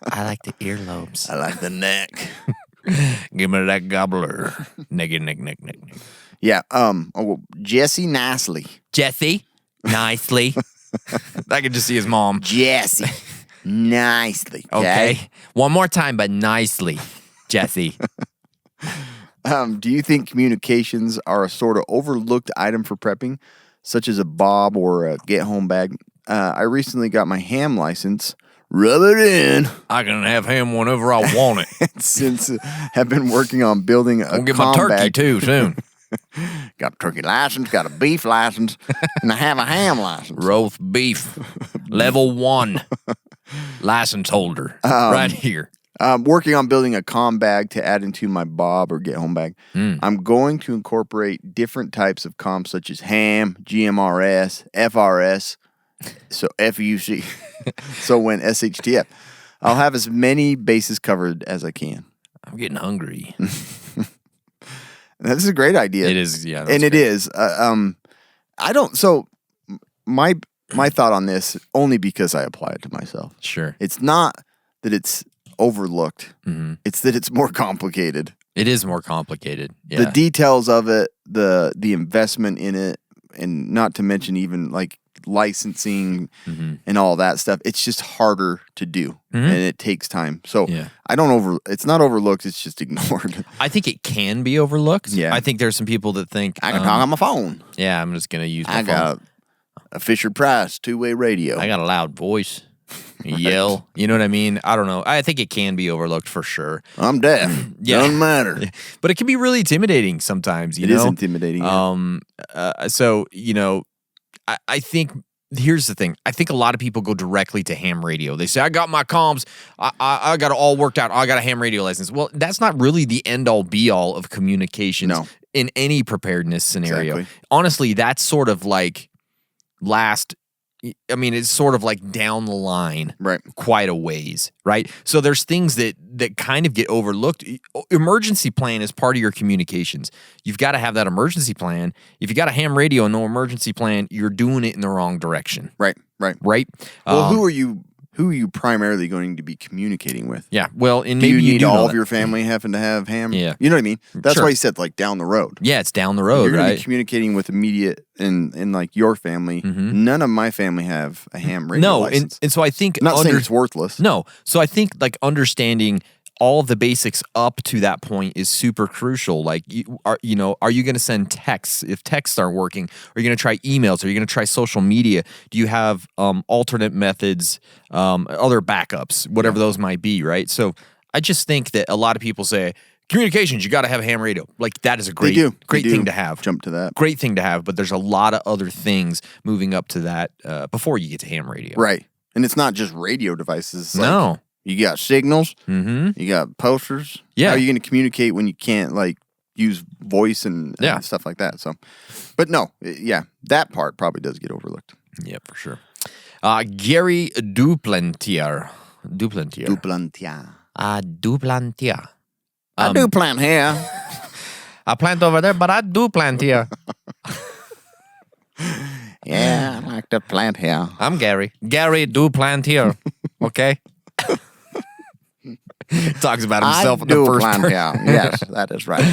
I like the earlobes. I like the neck. Give me that gobbler. Nick. Yeah. Jesse Nicely. Jesse, nicely. I can just see his mom. Jesse Nicely. Okay. One more time, but nicely, Jesse. Do you think communications are a sort of overlooked item for prepping, such as a bob or a get-home bag? I recently got my ham license. Rub it in. I can have him whenever I want it. Since have been working on building a I'll get my comm turkey bag. too soon. Got a turkey license, got a beef license, and I have a ham license. Roast beef, level 1, license holder, right here. Working on building a comm bag to add into my bob or get home bag. I'm going to incorporate different types of comms such as ham, GMRS, FRS, so FUC. So when SHTF, I'll have as many bases covered as I can. I'm getting hungry. This is a great idea. It is, yeah. And it is. I don't. So my thought on this, only because I apply it to myself. Sure. It's not that it's overlooked. It's that it's more complicated. It is more complicated. Yeah. The details of it, the investment in it, and not to mention even like licensing and all that stuff. It's just harder to do, and it takes time. So it's not overlooked. It's just ignored. I think it can be overlooked. Yeah. I think there's some people that think I can talk on my phone. Yeah, I'm just gonna use my I phone. got a Fisher Price 2-way radio. I got a loud voice. Yell. You know what I mean? I don't know. I think it can be overlooked for sure. I'm deaf. Yeah. Doesn't matter. But it can be really intimidating sometimes, you It know? is intimidating. So, you know, I think here's the thing. I think a lot of people go directly to ham radio. They say, I got my comms. I got it all worked out. I got a ham radio license. Well, that's not really the end-all, be-all of communications No. in any preparedness scenario. Exactly. Honestly, that's sort of like last. I mean, it's sort of like down the line, Right. quite a ways, right? So there's things that kind of get overlooked. Emergency plan is part of your communications. You've got to have that emergency plan. If you got a ham radio and no emergency plan, you're doing it in the wrong direction. Right. Right? Well, who are you primarily going to be communicating with? Yeah. Well, and Do maybe you need know all that. of your family having to have ham? Yeah. You know what I mean? That's Sure. why he said like down the road. Yeah, it's down the road, You're going to right? be communicating with immediate and like your family. None of my family have a ham radio No, license. and so I think I'm not saying it's worthless. No. So I think like understanding all of the basics up to that point is super crucial. Like, are you going to send texts? If texts aren't working, are you going to try emails? Are you going to try social media? Do you have alternate methods, other backups, whatever those might be, right? So I just think that a lot of people say, communications, you got to have a ham radio. Like, that is a great thing to have. Jump to that. Great thing to have, but there's a lot of other things moving up to that before you get to ham radio. Right. And it's not just radio devices. It's No. Like, you got signals. Mm-hmm. You got posters. Yeah. How are you going to communicate when you can't like use voice and stuff like that? So, but no, yeah, that part probably does get overlooked. Yeah, for sure. Gary Duplantier. Duplantier. Duplantier. I do plant here. I plant over there, but I do plant here. Yeah, I like to plant here. I'm Gary. Gary do plant here. Okay? Talks about himself in the first plant person. here. Yes, that is right.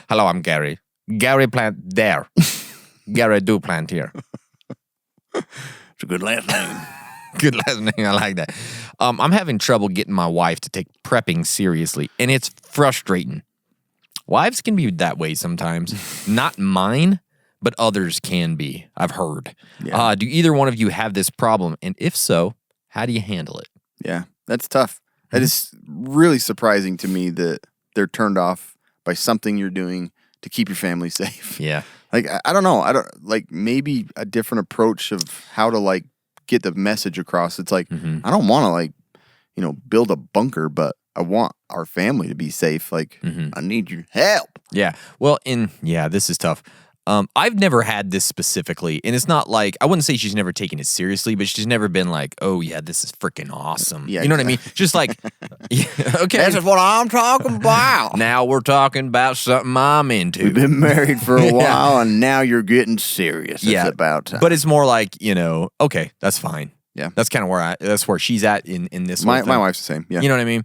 Hello, I'm Gary. Gary plant there. Gary do plant here. It's a good last name. Good last name. I like that. I'm having trouble getting my wife to take prepping seriously, and it's frustrating. Wives can be that way sometimes. Not mine, but others can be. I've heard. Yeah. Do either one of you have this problem? And if so, how do you handle it? Yeah, that's tough. That is really surprising to me that they're turned off by something you're doing to keep your family safe. Yeah. Like, I don't know. I don't like maybe a different approach of how to like get the message across. It's like, I don't want to like, build a bunker, but I want our family to be safe. Like, I need your help. Yeah. Well, this is tough. I've never had this specifically, and it's not like, I wouldn't say she's never taken it seriously, but she's never been like, oh yeah, this is freaking awesome. Yeah, you know what I mean? Just like, yeah, okay. This is what I'm talking about. Now we're talking about something I'm into. We've been married for a while, and now you're getting serious. Yeah. It's about time. But it's more like, okay, that's fine. Yeah. That's kind of that's where she's at in this whole my thing. wife's the same. Yeah. You know what I mean?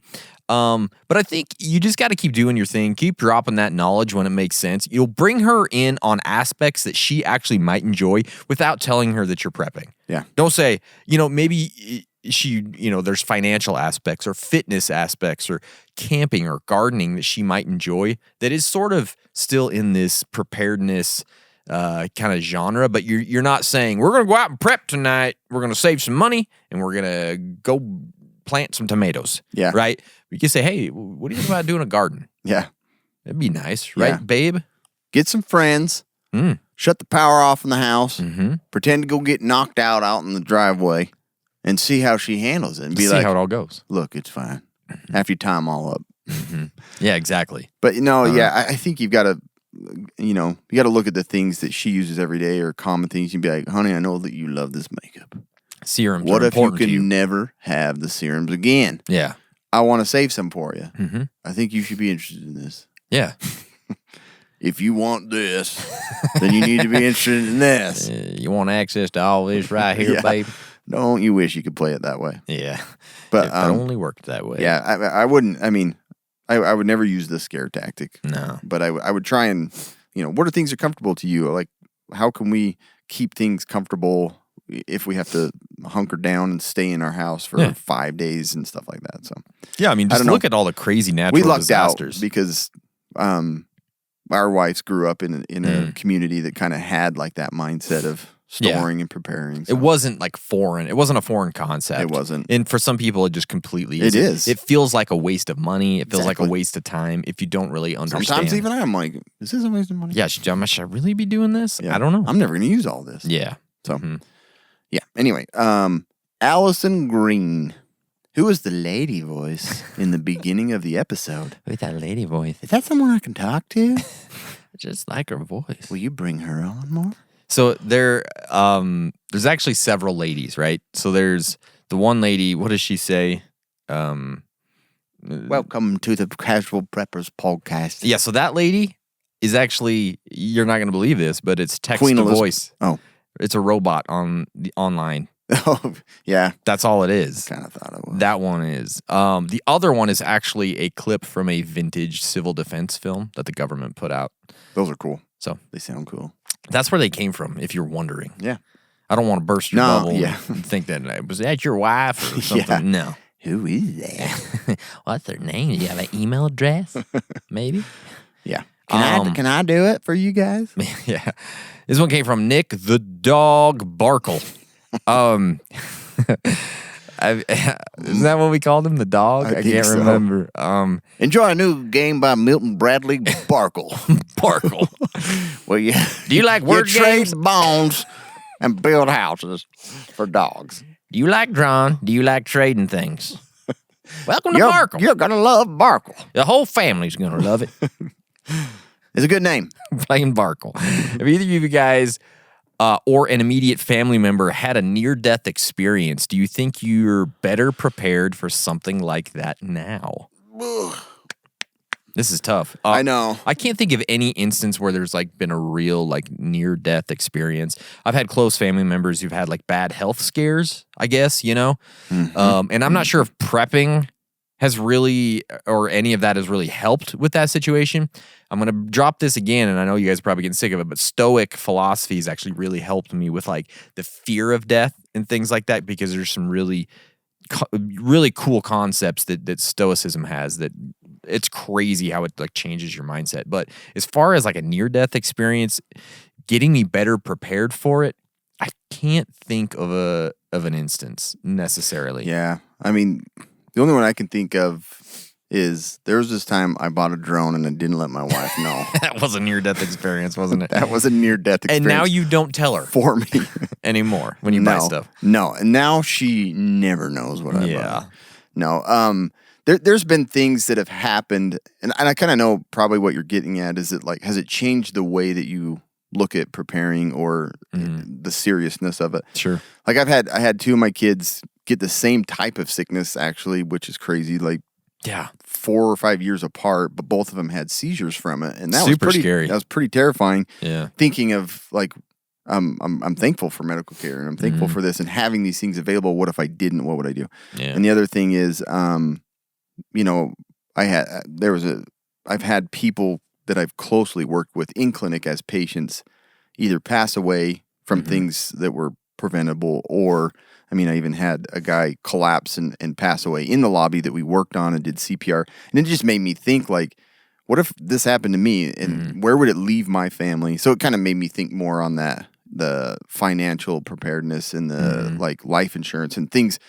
But I think you just got to keep doing your thing. Keep dropping that knowledge when it makes sense. You'll bring her in on aspects that she actually might enjoy without telling her that you're prepping. Yeah. Don't say, maybe she, there's financial aspects or fitness aspects or camping or gardening that she might enjoy that is sort of still in this preparedness kind of genre, but you're not saying, we're going to go out and prep tonight. We're going to save some money and we're going to go plant some tomatoes. Yeah. Right? You can say, hey, what do you think about doing a garden? Yeah. That'd be nice, right, Yeah. babe? Get some friends. Shut the power off in the house. Pretend to go get knocked out in the driveway and see how she handles it. And be See like, how it all goes. look, it's fine. After you time all up. Yeah, exactly. But, I think you've got to, you got to look at the things that she uses every day or common things. You'd be like, honey, I know that you love this makeup. Serums What are if you important to can you. never have the serums again? Yeah. I want to save some for you. I think you should be interested in this. Yeah. If you want this, then you need to be interested in this. You want access to all this right here, Yeah. babe? Don't you wish you could play it that way? Yeah. But if it only worked that way. yeah, I wouldn't. I mean, I would never use the scare tactic. No. But I would try and, what are things that are comfortable to you? Like, how can we keep things comfortable if we have to hunker down and stay in our house for 5 days and stuff like that? So Yeah, I mean, just don't know. look at all the crazy natural we lucked disasters. out because our wives grew up in a community that kind of had like that mindset of storing and preparing. So. It wasn't like foreign. It wasn't a foreign concept. It wasn't. And for some people, it just completely It is. It feels like a waste of money. It feels like Exactly. a waste of time if you don't really understand. Sometimes even I'm like, is this a waste of money? Yeah, should I really be doing this? Yeah. I don't know. I'm never going to use all this. Yeah. So, yeah. Anyway, Allison Green, who was the lady voice in the beginning of the episode. With that lady voice. Is that someone I can talk to? I just like her voice. Will you bring her on more? So there's actually several ladies, right? So there's the one lady. What does she say? Welcome to the Casual Preppers podcast. Yeah. So that lady is actually, you're not going to believe this, but it's text Queen to Elizabeth. voice. Oh. It's a robot on the online. Oh, yeah. That's all it is. Kind of thought it was. That one is. The other one is actually a clip from a vintage civil defense film that the government put out. Those are cool. So They sound cool. that's where they came from, if you're wondering. Yeah. I don't want to burst your No, bubble yeah. and think that, was that your wife or something? Yeah. No. Who is that? What's their name? Do you have an email address? Maybe? Yeah. Can I do it for you guys? Yeah. This one came from Nick the Dog Barkle. Isn't that what we called him? The dog? I think can't so. remember. Enjoy a new game by Milton Bradley Barkle. Barkle. Well, you Do you like word you trade games? bones and build houses for dogs. Do you like drawing? Do you like trading things? Welcome to Barkle. You're gonna love Barkle. The whole family's going to love it. It's a good name. Playing Barkle. Have either of you guys or an immediate family member had a near-death experience, do you think you're better prepared for something like that now? This is tough. I know. I can't think of any instance where there's like been a real like near-death experience. I've had close family members who've had like bad health scares, I guess, you know? And I'm not sure if prepping has really, or any of that has really helped with that situation. I'm going to drop this again, and I know you guys are probably getting sick of it, but Stoic philosophy has actually really helped me with like the fear of death and things like that, because there's some really cool concepts that Stoicism has that it's crazy how it like changes your mindset. But as far as like a near-death experience, getting me better prepared for it, I can't think of an instance necessarily. Yeah. I mean, the only one I can think of is there was this time I bought a drone and I didn't let my wife know. That was a near-death experience, wasn't it? That was a near-death experience. And now you don't tell her for me anymore when you buy stuff. No, and now she never knows what I Yeah. buy. No, there's been things that have happened, and I kind of know probably what you're getting at. Is it like, has it changed the way that you look at preparing or the seriousness of it? Sure. Like I had two of my kids get the same type of sickness actually, which is crazy. Like, Yeah. 4 or 5 years apart, but both of them had seizures from it, and that Super was pretty scary. That was pretty terrifying. Yeah. Thinking of like, I'm thankful for medical care, and I'm thankful for this, and having these things available. What if I didn't? What would I do? Yeah. And the other thing is, you know, I've had people that I've closely worked with in clinic as patients either pass away from things that were preventable, or I mean, I even had a guy collapse and pass away in the lobby that we worked on and did CPR. And it just made me think, like, what if this happened to me, and where would it leave my family? So it kind of made me think more on that, the financial preparedness and the like life insurance and things,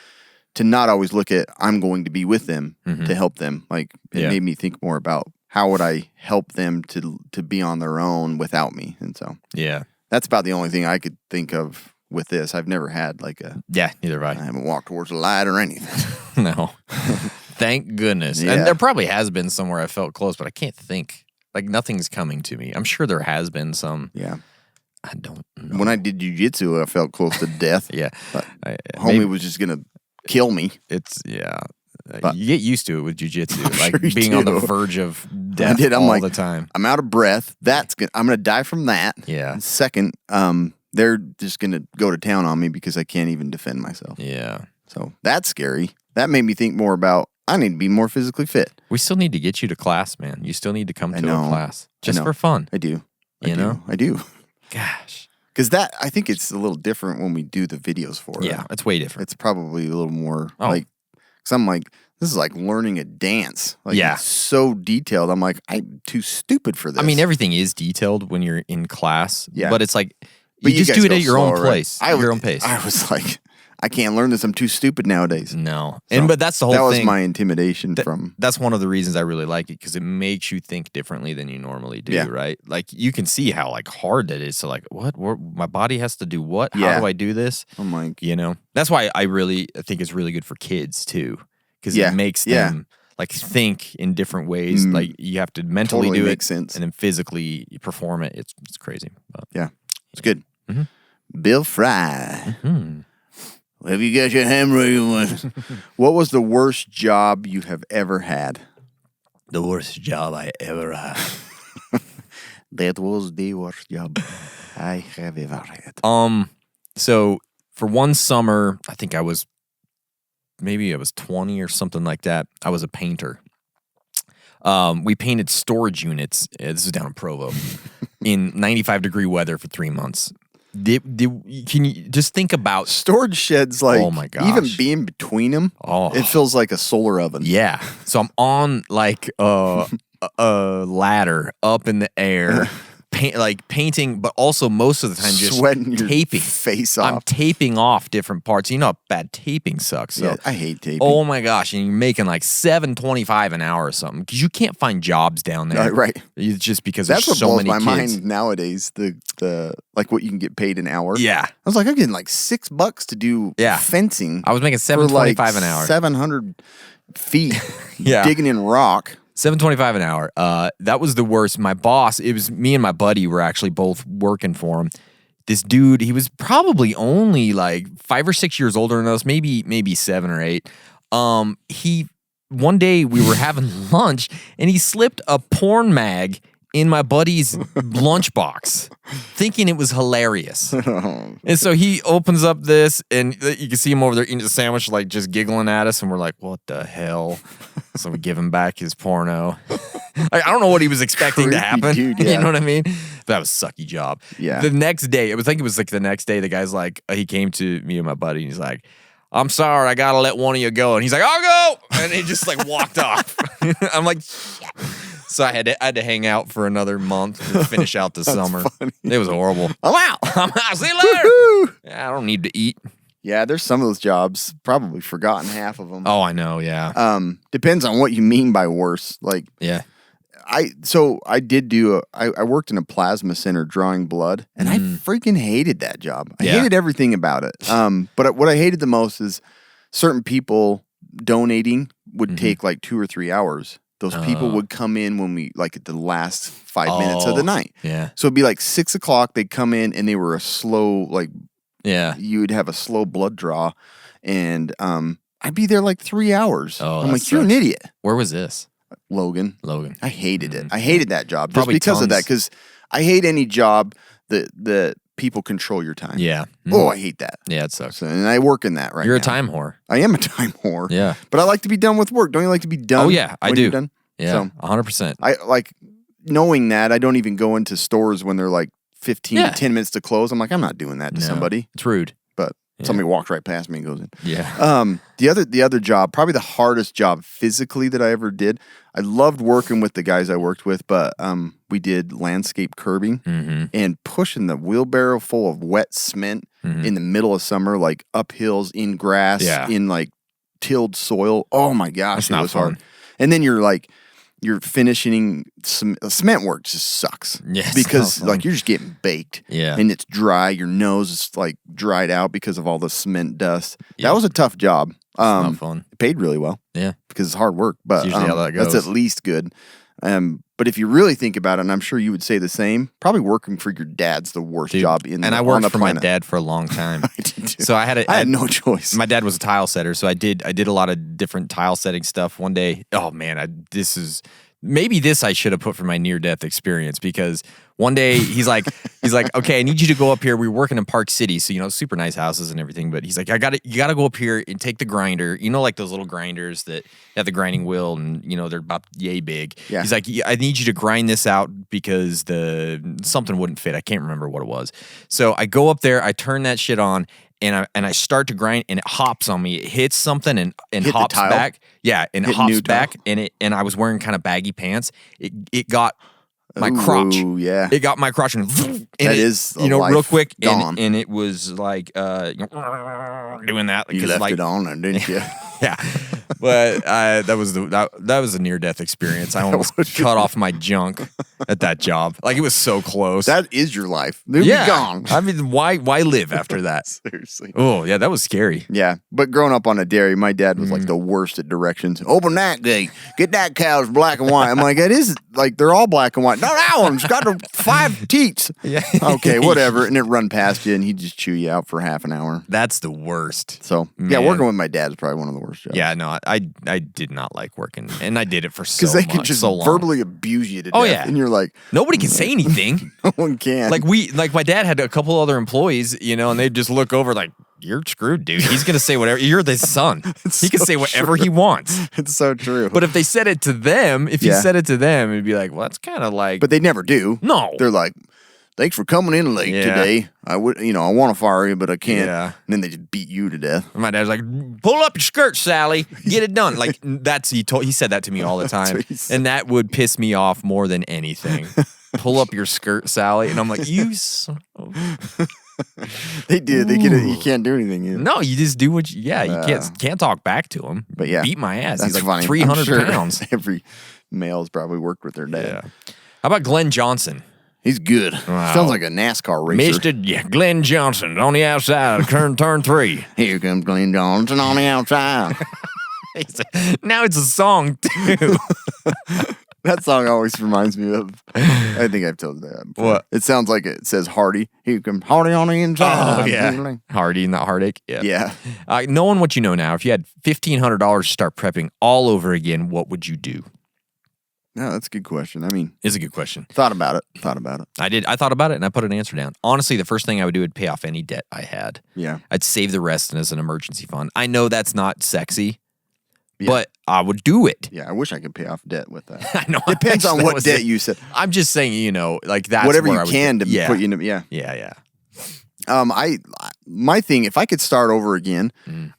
to not always look at I'm going to be with them to help them. Like it made me think more about how would I help them to be on their own without me. And so that's about the only thing I could think of with this. I've never had like neither have I haven't walked towards the light or anything. No. Thank goodness. Yeah. And there probably has been somewhere I felt close, but I can't think. Like nothing's coming to me. I'm sure there has been some. Yeah. I don't know. When I did jujitsu, I felt close to death. Yeah. But homie maybe- was just going to kill me. It's, But- you get used to it with jujitsu, like sure you being on the do. verge of death I'm all like, the time. I'm out of breath. I'm going to die from that. Yeah. Second, they're just going to go to town on me because I can't even defend myself. Yeah. So that's scary. That made me think more about, I need to be more physically fit. We still need to get you to class, man. You still need to come to know. a class I just know. for fun. I do. I I do. Gosh. Because I think it's a little different when we do the videos for it. Yeah, it's way different. It's probably a little more Oh. like, because I'm like, this is like learning a dance. Like, Yeah. it's so detailed. I'm like, I'm too stupid for this. I mean, everything is detailed when you're in class, Yeah. but it's like, But you just guys do it go at your own slower, right? place, your own pace. I was like, I can't learn this. I'm too stupid nowadays. No. So, But that's the whole that thing. was my intimidation from. That's one of the reasons I really like it, because it makes you think differently than you normally do, Yeah. right? Like you can see how like hard that is. So like, what? My body has to do what? Yeah. How do I do this? I'm like, You know, that's why I think it's really good for kids too, because Yeah. it makes Yeah. them like think in different ways. Like you have to mentally Totally do makes it sense. and then physically perform it. It's crazy. But yeah, it's good. Bill Fry. Have you got your hamburger? What was the worst job you have ever had? The worst job I ever had. That was the worst job I have ever had. So for one summer, I think I was 20 or something like that. I was a painter. We painted storage units. This is down in Provo in 95-degree weather for 3 months. Can you just think about Storage sheds, like, oh my gosh, even being between them, it feels like a solar oven. Yeah. So I'm on like a ladder up in the air, painting, but also most of the time just sweating your taping face off. I'm taping off different parts. You know how bad taping sucks. So, yeah, I hate taping. Oh my gosh, and you're making like $7.25 an hour or something because you can't find jobs down there. Right. It's just because That's there's what so blows many my kids. mind nowadays. The like what you can get paid an hour. Yeah. I was like, I'm getting like $6 to do fencing. I was making $7.25 an hour. 700 feet Yeah. digging in rock. $7.25 an hour. That was the worst. My boss, it was me and my buddy were actually both working for him. This dude, he was probably only like 5 or 6 years older than us, maybe 7 or 8. One day we were having lunch and he slipped a porn mag in my buddy's lunchbox, thinking it was hilarious. And so he opens up this, and you can see him over there eating a sandwich, like just giggling at us, and we're like, what the hell? So we give him back his porno. Like, I don't know what he was expecting to Creepy happen. dude, yeah. You know what I mean? That was a sucky job. Yeah. The next day, I think it was like the next day, the guy's like, he came to me and my buddy, and he's like, I'm sorry, I gotta let one of you go. And he's like, I'll go. And he just like walked off. I'm like, shit. So I had to hang out for another month to finish out the summer. Funny. It was horrible. I'm out. I'm out. See you later. Woo-hoo. Yeah, I don't need to eat. Yeah, there's some of those jobs, probably forgotten half of them. Oh, I know, yeah. Depends on what you mean by worse. Like, yeah. I worked in a plasma center drawing blood, and I freaking hated that job. I hated everything about it. But what I hated the most is certain people donating would take like 2 or 3 hours. Those people would come in when we, like, at the last 5 minutes of the night. Yeah. So it'd be like 6 o'clock, they'd come in, and they were a slow, like, Yeah. you would have a slow blood draw, and I'd be there like 3 hours. Oh, I'm that like, you're an sucks. idiot. Where was this? Logan. Logan. I hated it. I hated that job just Probably because of that. tons. Because I hate any job that people control your time. Yeah. Oh, I hate that. Yeah, it sucks. So, and I work in that right You're now. a time whore. I am a time whore. Yeah. But I like to be done with work. Don't you like to be done? Oh, yeah, I when do. You're done? Yeah, So 100%. I like knowing that. I don't even go into stores when they're like 15 to 10 minutes to close. I'm like, I'm not doing that to No, somebody. It's rude. But somebody walks right past me and goes in. Yeah. The other job, probably the hardest job physically that I ever did. I loved working with the guys I worked with, but we did landscape curbing and pushing the wheelbarrow full of wet cement in the middle of summer, like up hills in grass, in like tilled soil. Oh my gosh, That's it not was fun. hard. And then you're finishing cement work just sucks. Yeah, it's because not fun. like you're just getting baked. Yeah. And it's dry. Your nose is like dried out because of all the cement dust. That was a tough job. Not fun. It paid really well. Yeah. Because it's hard work. But That's usually how that goes. that's at least good. But if you really think about it, and I'm sure you would say the same, probably working for your dad's the worst job in and I on worked the for planet. my dad for a long time. I did too. So I had no choice. My dad was a tile setter, so I did a lot of different tile setting stuff. One day, oh man, maybe this I should have put for my near death experience, because one day he's like, okay, I need you to go up here. We were working in Park City, so super nice houses and everything. But he's like, you got to go up here and take the grinder. Like those little grinders that have the grinding wheel, and they're about yay big. Yeah. He's like, I need you to grind this out because something wouldn't fit. I can't remember what it was. So I go up there, I turn that shit on. And I start to grind, and it hops on me. It hits something and Hit the hops tile? back. Yeah, and it Hit hops new back, tile? and I was wearing kind of baggy pants. It got my crotch. Ooh, yeah. It got my crotch, and That it, is a real life quick, gone. and it was like doing that. You 'cause, left like, it on, didn't you? yeah, but that was a near death experience. I almost cut off my junk. at that job. Like it was so close. That is your life. They'll be gone. I mean, why live after that? Seriously. Oh, yeah, that was scary. Yeah, but growing up on a dairy, my dad was like the worst at directions. Open that gate. Get that cow's black and white. I'm like, it is like they're all black and white. No, that one's got the 5 teats. Yeah. Okay, whatever. And it run past you, and he'd just chew you out for half an hour. That's the worst. So yeah, Man. working with my dad is probably one of the worst jobs. Yeah, no, I did not like working, and I did it for so because they much, can just so long. verbally abuse you to death. Oh, yeah. And you're like, Nobody can say anything. no one can. Like my dad had a couple other employees, and they'd just look over like, you're screwed, dude. He's gonna say whatever. You're the son. He can say whatever he wants. It's so true. But if they said it to them, you said it to them, it'd be like, well, that's kind of like. But they never do. No. They're like, thanks for coming in late today. I would, I want to fire you, but I can't. Yeah. And then they just beat you to death. My dad's like, pull up your skirt, Sally. Get it done. Like he said that to me all the time, what he said. and that would piss me off more than anything. Pull up your skirt, Sally, and I'm like, you. They did. They get it. You can't do anything. No, you just do what you. Yeah, you can't talk back to him. But yeah, beat my ass. That's He's like funny. 300 I'm sure pounds. Every male's probably worked with their dad. Yeah. How about Glenn Johnson? He's good. Wow. Sounds like a NASCAR racer. Mr. Glenn Johnson on the outside of turn 3. Here comes Glenn Johnson on the outside. Now it's a song too. That song always reminds me of. I think I've told that before. What? It sounds like it says Hardy. Here comes Hardy on the inside. Oh yeah, Hardy, not heartache. Yeah. Yeah. Knowing what you know now, if you had $1,500 to start prepping all over again, what would you do? No, that's a good question. I mean, It's a good question. thought about it. I thought about it and I put an answer down. Honestly, the first thing I would do would pay off any debt I had. Yeah. I'd save the rest as an emergency fund. I know that's not sexy, but I would do it. Yeah, I wish I could pay off debt with that. I know. Depends on what debt you said. I'm just saying, like that's Whatever where you I would can do. to put you in. Yeah. Yeah. My thing, if I could start over again,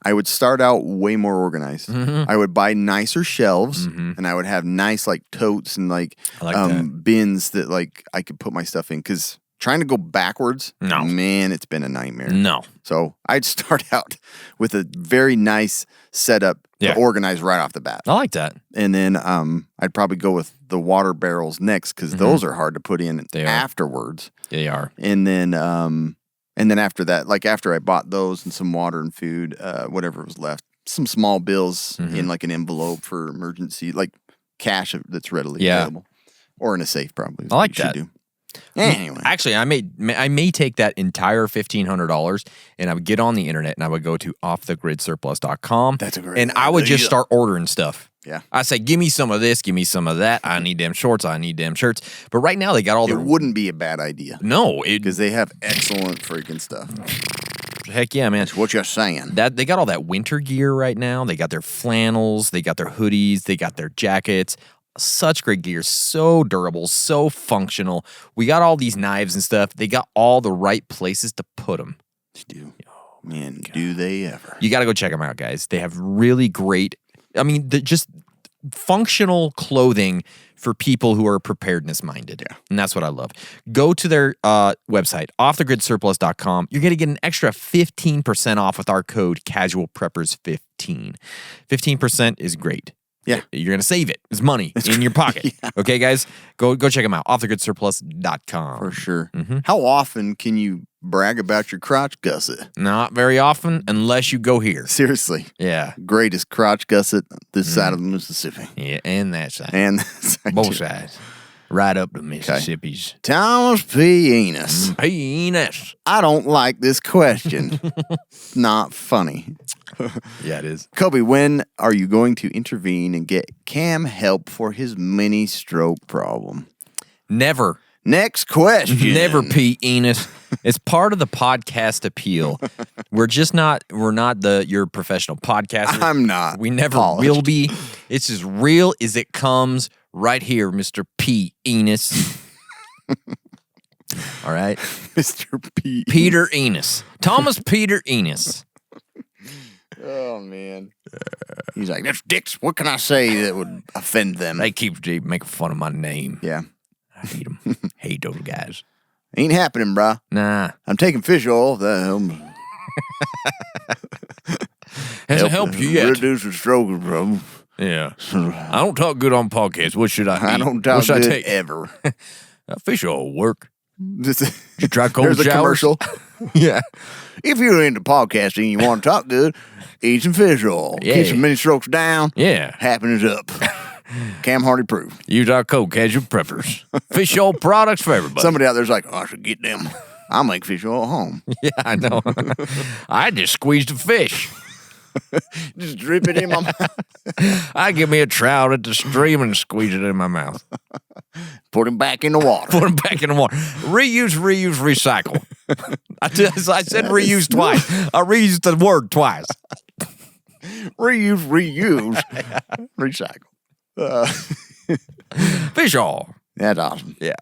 I would start out way more organized. Mm-hmm. I would buy nicer shelves, and I would have nice like totes and like, I like that. bins that like I could put my stuff in. Because trying to go backwards, No. man, it's been a nightmare. No. So I'd start out with a very nice setup to organize right off the bat. I like that. And then I'd probably go with the water barrels next because those are hard to put in They are. afterwards. They are. And then after that, like after I bought those and some water and food, whatever was left, some small bills in like an envelope for emergency, like cash that's readily available, or in a safe probably. I like that. Do. Anyway, Actually, I may take that entire $1,500 and I would get on the internet and I would go to offthegridsurplus.com. That's a great And I would just idea. start ordering stuff. Yeah. I say, give me some of this, give me some of that. I need them shorts, I need them shirts. But right now they got all it the wouldn't be a bad idea No, because they have excellent freaking stuff. heck yeah, man. That's what you're saying. That they got all that winter gear right now. They got their flannels, they got their hoodies, they got their jackets. Such great gear, so durable, so functional. We got all these knives and stuff. They got all the right places to put them. They do. Man, do they ever. You got to go check them out, guys. They have really great, just functional clothing for people who are preparedness minded. Yeah. And that's what I love. Go to their website, offthegridsurplus.com. You're going to get an extra 15% off with our code CASUALPREPPERS15. 15% is great. Yeah. You're going to save it. It's money in your pocket. Okay, guys? Go check them out. Offthegridsurplus.com. For sure. How often can you brag about your crotch gusset? Not very often unless you go here. Seriously. Yeah. Greatest crotch gusset this side of the Mississippi. Yeah, and that side. And that side both too. sides. Right up to Mississippi's. Thomas P. Enos. Penis. I don't like this question. Not funny. Yeah, it is. Kobe, when are you going to intervene and get Cam help for his mini stroke problem? Never. Next question. Never, Pete Enos. It's part of the podcast appeal. We're not your professional podcaster. I'm not. We never polished. will be. It's as real as it comes right here, Mr. P. Enos. All right? Mr. P. Peter Enos. Thomas Peter Enos. Oh, man. He's like, that's dicks. What can I say that would offend them? They keep making fun of my name. Yeah. I hate them. Hate those guys. Ain't happening, bruh. Nah. I'm taking fish oil. That Hasn't helped you yet. Reduce the stroke problem. Yeah. I don't talk good on podcasts. What should I eat? I don't What talk should I good take? ever. Fish oil will work. This is, You try cold there's a showers? commercial. Yeah. If you're into podcasting and you want to talk good, eat some fish oil. Yeah. Keep some mini strokes down. Yeah. Happiness up. Cam Hardy proved. Use our code Casual Preppers. Fish oil products for everybody. Somebody out there's like, oh, I should get them. I'll make fish oil at home. Yeah, I know. I just squeezed a fish. Just drip it in my mouth. I give me a trout at the stream and squeeze it in my mouth. Put him back in the water. Put them back in the water. Reuse, recycle. I said reuse twice. I reused the word twice. Reuse. Recycle. Fish oil. That's awesome. Yeah.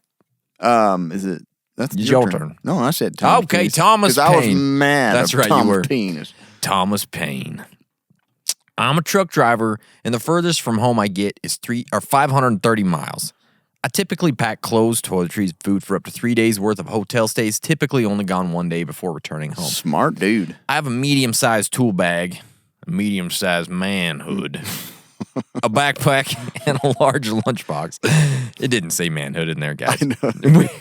Is it? That's It's your turn. No, I said Thomas. Okay, Penis, Thomas 'cause I was Paine. mad. That's at right, you Thomas were. Penis. Thomas Paine. I'm a truck driver, and the furthest from home I get is 530 miles. I typically pack clothes, toiletries, food for up to 3 days worth of hotel stays, typically only gone 1 day before returning home. Smart dude. I have a medium-sized tool bag, a medium-sized manhood, a backpack, and a large lunchbox. It didn't say manhood in there, guys.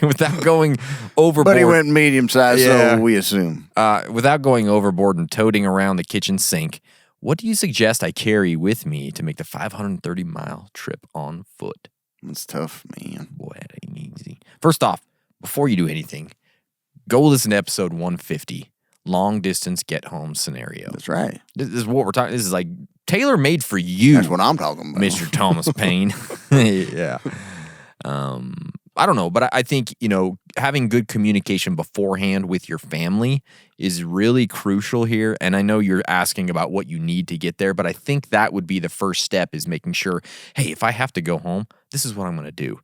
Without going overboard. But he went medium size, Yeah. so we assume. Without going overboard and toting around the kitchen sink, what do you suggest I carry with me to make the 530-mile trip on foot? It's tough, man. Boy, that ain't easy. First off, before you do anything, go listen to episode 150, Long Distance Get Home Scenario. That's right. This is what we're talking. This is like tailor-made for you. That's what I'm talking about. Mr. Thomas Paine. Yeah. I don't know, but I think, having good communication beforehand with your family is really crucial here. And I know you're asking about what you need to get there, but I think that would be the first step, is making sure, hey, if I have to go home, this is what I'm going to do.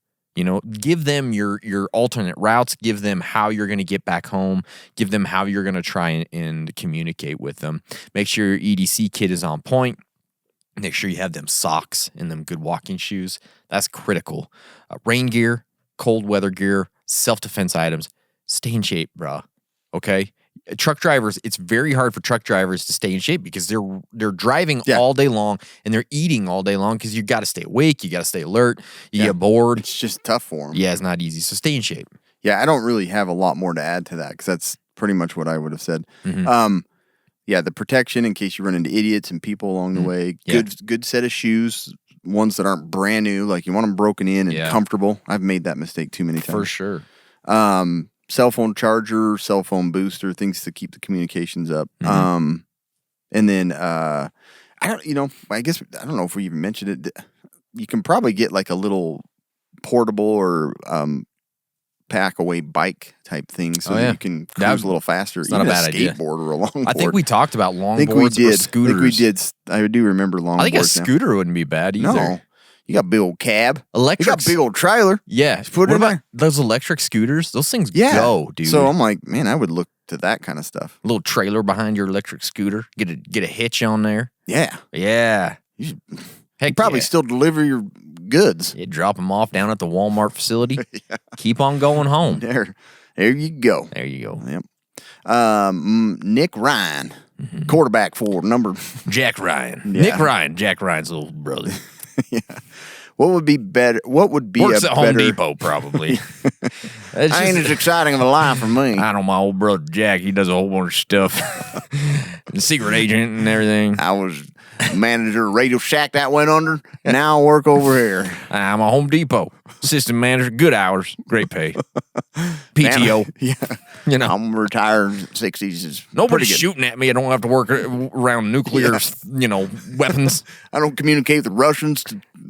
Give them your alternate routes, give them how you're going to get back home, give them how you're going to try and communicate with them. Make sure your EDC kit is on point. Make sure you have them socks and them good walking shoes. That's critical. Rain gear, cold weather gear, self-defense items. Stay in shape, bruh. Okay? Truck drivers, it's very hard for truck drivers to stay in shape because they're driving all day long and they're eating all day long because you got to stay awake, you got to stay alert, you get bored. It's just tough for him. Yeah, it's not easy. So stay in shape. Yeah, I don't really have a lot more to add to that because that's pretty much what I would have said. Mm-hmm. Yeah, the protection in case you run into idiots and people along the way. Yeah. Good set of shoes, ones that aren't brand new. Like you want them broken in and comfortable. I've made that mistake too many times. For sure. Cell phone charger, cell phone booster, things to keep the communications up. And then I don't know if we even mentioned it. You can probably get like a little portable or pack away bike type thing so that you can cruise a little faster. It's not a bad idea. Skateboard or a longboard. I think we talked about longboards I think we did. or scooters. I think we did. I do remember longboards. I think a scooter wouldn't be bad either. No. You got big old cab. Electric. You got big old trailer. Yeah. Put it in there. Those electric scooters? Those things go, dude. So I'm like, man, I would look to that kind of stuff. A little trailer behind your electric scooter. Get a hitch on there. Yeah. Yeah. You Heck, probably still deliver your goods. You drop them off down at the Walmart facility. Keep on going home. There you go. There you go. Yep. Nick Ryan, quarterback for number Jack Ryan. Yeah. Nick Ryan, Jack Ryan's little brother. Yeah. What would be better? What would be Works a at better? Home Depot, probably. Ain't as exciting of a life for me. I know my old brother Jack. He does a whole bunch of stuff. The secret agent and everything. I was manager of Radio Shack that went under. Now I work over here. I'm a Home Depot assistant manager. Good hours, great pay. PTO. Yeah. I'm retired 60s. Nobody's shooting at me. I don't have to work around nuclear, weapons. I don't communicate with the Russians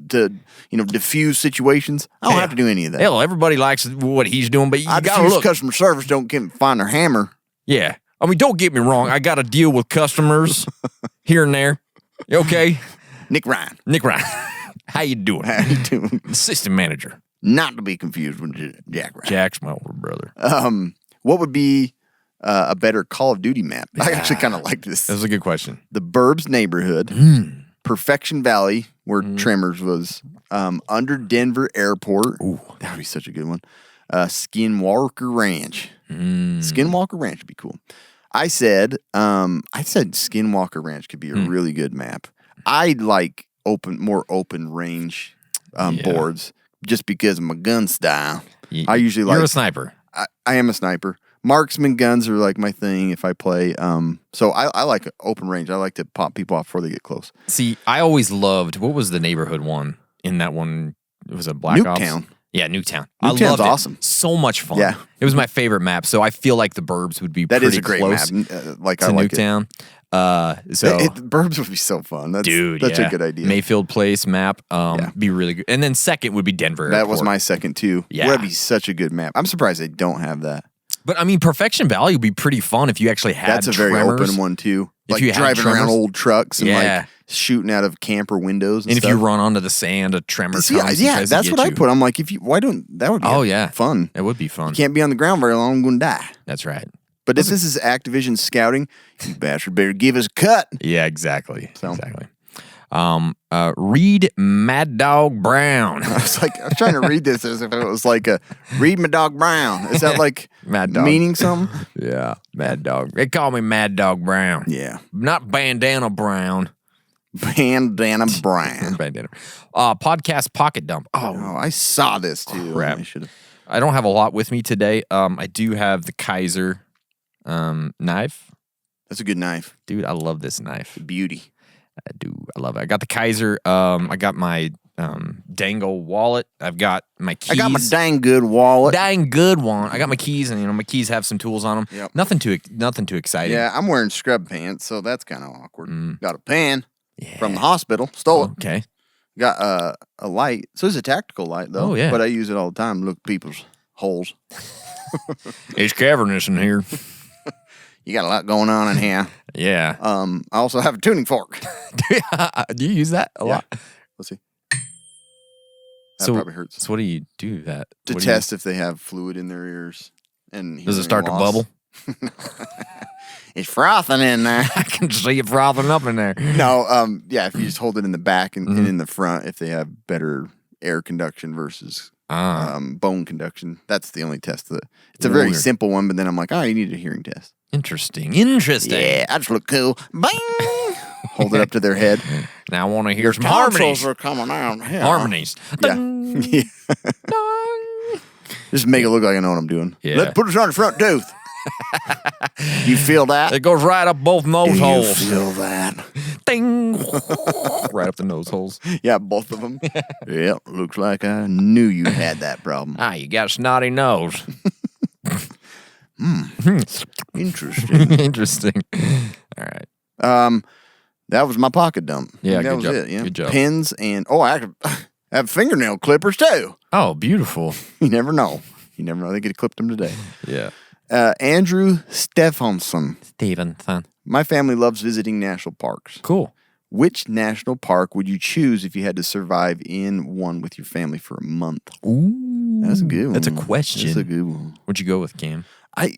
to diffuse situations. I don't have to do any of that. Hell, everybody likes what he's doing, but you I gotta diffuse look. customer service. Don't find their hammer. Yeah. I mean, don't get me wrong. I got to deal with customers here and there. You okay? Nick Ryan. How you doing? How you doing? Assistant manager. Not to be confused with Jack Ryan. Jack's my older brother. What would be a better Call of Duty map? I actually kind of like this. That was a good question. The Burbs neighborhood, Perfection Valley, where Tremors was, under Denver Airport. Ooh, that would be such a good one. Skinwalker Ranch. Skinwalker Ranch would be cool. I said Skinwalker Ranch could be a really good map. I like more open range boards, just because of my gun style. I usually You're a sniper. I am a sniper. Marksman guns are like my thing if I play. So I like open range. I like to pop people off before they get close. See, I always loved, what was the neighborhood one in that one? It was a Black Ops. Nuketown. Yeah, Nuketown. Nuketown's I loved awesome. It. So much fun. Yeah. It was my favorite map, so I feel like the Burbs would be That pretty is a great close map. I to like Nuketown. it. So The Burbs would be so fun. That's a good idea. Mayfield Place map, be really good. And then second would be Denver That Airport. was my second too. Yeah. That'd be such a good map. I'm surprised they don't have that. But I mean, Perfection Valley would be pretty fun if you actually had That's a very tremors. open one too. If Like you had driving around tremors. old trucks and Yeah. like shooting out of camper windows and And stuff. if you run onto the sand, a tremor comes and tries to that's get what I you. put. I'm like, that would be fun. It would be fun. You can't be on the ground very long, I'm gonna die. That's right. But if this is Activision scouting, you bastard better give us a cut. Yeah, exactly. So. Exactly. Read Mad Dog Brown. I was trying to read this as if it was like a read my dog Brown. Is that like Mad Dog. meaning something? Yeah, Mad Dog. They call me Mad Dog Brown. Yeah. Not Bandana Brown. Bandana Brown. Bandana. Podcast Pocket Dump. Oh, I saw this too. Crap. I should have. I don't have a lot with me today. I do have the Kaiser knife. That's a good knife. Dude, I love this knife. Beauty. I do. I love it. I got the Kaiser. I got my Dangle wallet. I've got my keys. I got my dang good wallet. Dang good one. I got my keys, and my keys have some tools on them. Yep. Nothing too exciting. Yeah, I'm wearing scrub pants, so that's kind of awkward. Got a pen from the hospital. Stole it. Okay. Got a light. So it's a tactical light, though. Oh, yeah. But I use it all the time to look at people's holes. It's cavernous in here. You got a lot going on in here. Yeah. I also have a tuning fork. Do you use that a lot? Let's see. That probably hurts. So what do you do that? To What do you- test if they have fluid in their ears. And Does it start to hearing loss. bubble? It's frothing in there. I can see it frothing up in there. No, if you just hold it in the back and in the front, if they have better air conduction versus bone conduction, that's the only test. It's a very Weird. simple one, but then I'm like, you need a hearing test. Interesting. Yeah, I just look cool. Bang! Hold it up to their head. Now I want to hear some Tonsils harmonies. are coming out. Yeah. Harmonies. Yeah. Yeah. Dong. Just make it look like I know what I'm doing. Yeah. Let's put it on the front tooth. You feel that? It goes right up both nose You holes. feel that? Ding. Right up the nose holes. Yeah, both of them. Yep, looks like I knew you had that problem. You got a snotty nose. Interesting. Interesting. All right. That was my pocket dump. Yeah, that good was job. it. Yeah, Good job. Pins and I have fingernail clippers too. Oh, beautiful. You never know. They could have clipped them today. Yeah. Andrew Stephenson. Stevenson. My family loves visiting national parks. Cool. Which national park would you choose if you had to survive in one with your family for a month? Ooh. That's a good one. That's a question. That's a good one. What'd you go with, Cam? I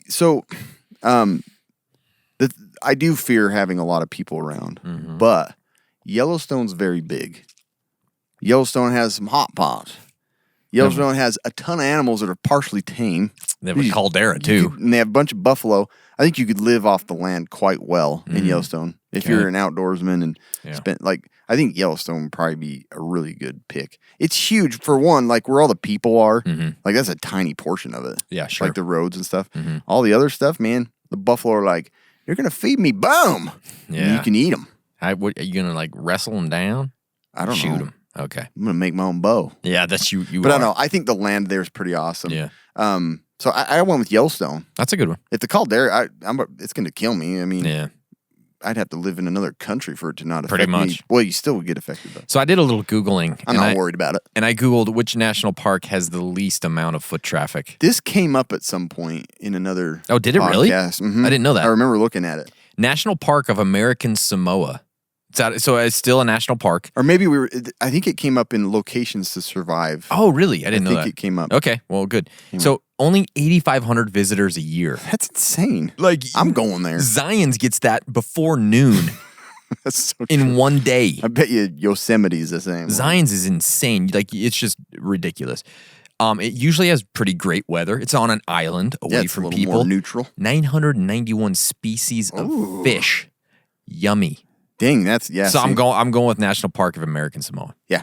do fear having a lot of people around, but Yellowstone's very big. Yellowstone has some hot pots. Yellowstone has a ton of animals that are partially tame. They have a caldera, too. And they have a bunch of buffalo. I think you could live off the land quite well in Yellowstone if you're an outdoorsman and I think Yellowstone would probably be a really good pick. It's huge for one, like where all the people are. Like that's a tiny portion of it. Yeah, sure. Like the roads and stuff. All the other stuff, man, the buffalo are like, you're going to feed me, boom. Yeah. And you can eat them. Are you going to like wrestle them down? I don't know. Shoot them. Okay. I'm going to make my own bow. Yeah, that's you. But I don't know. I think the land there is pretty awesome. Yeah. So I went with Yellowstone. That's a good one. If the caldera, it's going to kill me. I mean, Yeah. I'd have to live in another country for it to not affect Pretty me. much. Well, you still would get affected though. So I did a little Googling. I'm not worried about it. And I Googled which national park has the least amount of foot traffic. This came up at some point in another Oh, did it really? podcast. Mhm. I didn't know that. I remember looking at it. National Park of American Samoa. So it's still a national park. Or maybe I think it came up in locations to survive. Oh, really? I didn't know think that. it came up. Okay, well, good. So only 8,500 visitors a year. That's insane. Like I'm going there. Zion's gets that before noon That's so in true. one day. I bet you Yosemite's the same. Zion's is insane. Like it's just ridiculous. It usually has pretty great weather. It's on an island away it's from a little people. more neutral. 991 species of fish. Yummy. Dang, that's So I'm going with National Park of American Samoa. Yeah.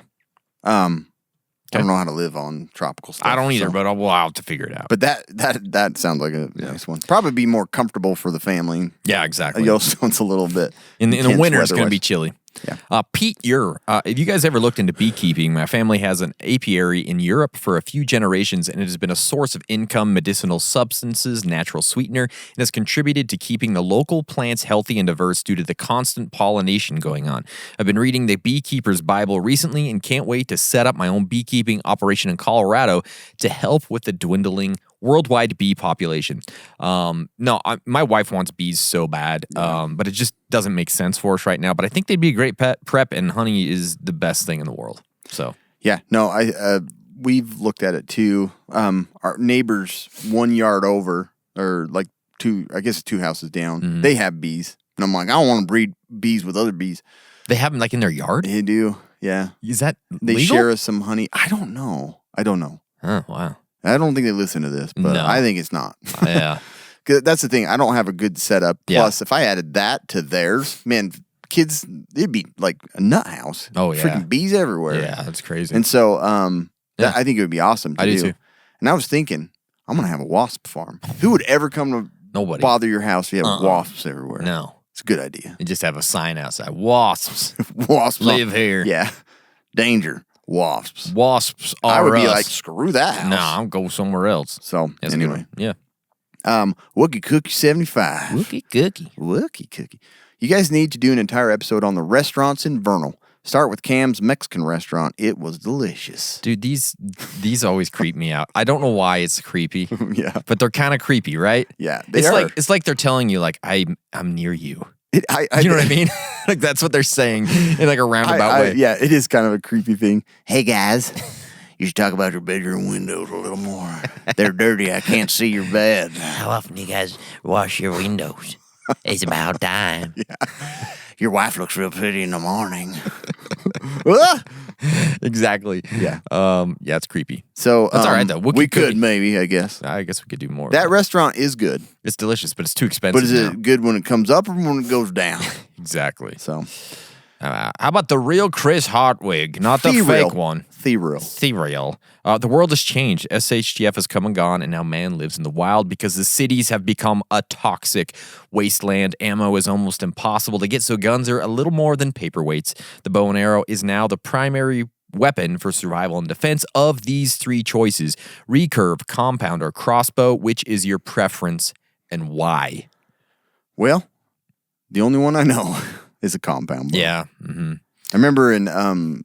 I don't know how to live on tropical stuff. I don't either, so. but I'll have to figure it out. But that sounds like a nice one. Probably be more comfortable for the family. Yeah, exactly. Yellowstone's a little bit in the winter. It's going to be weather-wise. chilly. Yeah. Pete, if you guys ever looked into beekeeping, my family has an apiary in Europe for a few generations, and it has been a source of income, medicinal substances, natural sweetener, and has contributed to keeping the local plants healthy and diverse due to the constant pollination going on. I've been reading the Beekeeper's Bible recently and can't wait to set up my own beekeeping operation in Colorado to help with the dwindling worldwide bee population. My wife wants bees so bad, but it just doesn't make sense for us right now. But I think they'd be a great prep, and honey is the best thing in the world. So yeah, no, we've looked at it too. Our neighbors 1 yard over, or like two houses down, they have bees, and I'm like, I don't want to breed bees with other bees. They have them like in their yard. They do, yeah. Is that they legal? share us some honey? I don't know. Oh wow. I don't think they listen to this, but No. I think it's not. Yeah. 'Cause that's the thing. I don't have a good setup. Yeah. Plus, if I added that to theirs, man, kids, it'd be like a nut house. Oh, yeah. Freaking bees everywhere. Yeah, that's crazy. And so, Yeah. I think it would be awesome to I do too. And I was thinking, I'm going to have a wasp farm. Who would ever come to Nobody. bother your house if you have wasps everywhere? No. It's a good idea. You just have a sign outside. Wasps Wasps live here. Yeah. Danger. Wasps. Wasps are I would be us. like, screw that house. No, I'll go somewhere else. So, That's a good anyway. one. Yeah. Wookie Cookie 75. Wookie cookie. Wookie Cookie. You guys need to do an entire episode on the restaurants in Vernal. Start with Cam's Mexican restaurant. It was delicious. Dude, these always creep me out. I don't know why it's creepy. Yeah. But they're kind of creepy, right? Yeah, they are. It's like they're telling you, like, I'm near you. You You know what I mean? Like that's what they're saying in like a roundabout way. Yeah, it is kind of a creepy thing. Hey guys, you should talk about your bedroom windows a little more. They're dirty. I can't see your bed. How often do you guys wash your windows? It's about time. Your wife looks real pretty in the morning. Exactly. Yeah. Yeah, it's creepy. So That's all right, though. We Wookie could cookie. maybe, I guess. I guess we could do more. That restaurant is good, It's delicious, but it's too expensive. but is now. it good when it comes up or when it goes down? Exactly. So, How about the real Chris Hartwig, not the real. fake one? The real. The real. The world has changed. SHGF has come and gone, and now man lives in the wild because the cities have become a toxic wasteland. Ammo is almost impossible to get, so guns are a little more than paperweights. The bow and arrow is now the primary weapon for survival and defense. Of these three choices, recurve, compound, or crossbow, which is your preference and why? Well, the only one I know is a compound bow. Yeah. Mm-hmm. I remember in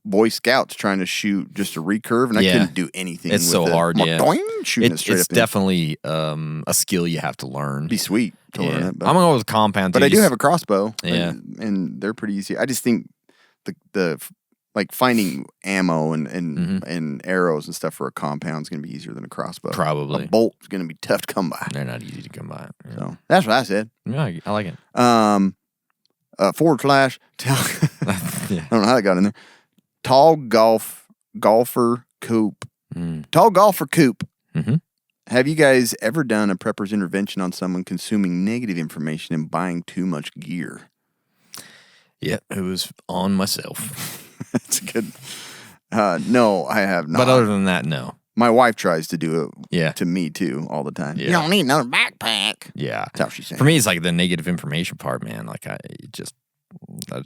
Boy Scouts trying to shoot just a recurve, and I Yeah. couldn't do anything. It's with so it. hard, I'm like, yeah. doing, shooting it straight It's up. There. definitely a skill you have to learn. Be sweet to learn Yeah. it. I'm gonna go with compound. But too. I do have a crossbow. Yeah. and they're pretty easy. I just think the like finding ammo and arrows and stuff for a compound is going to be easier than a crossbow. Probably. A bolt is going to be tough to come by. They're not easy to come by. Yeah. So that's what I said. Yeah, I like it. / I don't know how that got in there. Tall golfer coop. Tall golfer coop. Mm-hmm. Have you guys ever done a prepper's intervention on someone consuming negative information and buying too much gear? Yeah, it was on myself. That's a good. No, I have not. But other than that, no. My wife tries to do it Yeah. to me too all the time. Yeah. You don't need another backpack. Yeah. That's how she's saying. For me, it's like the negative information part, man. Like I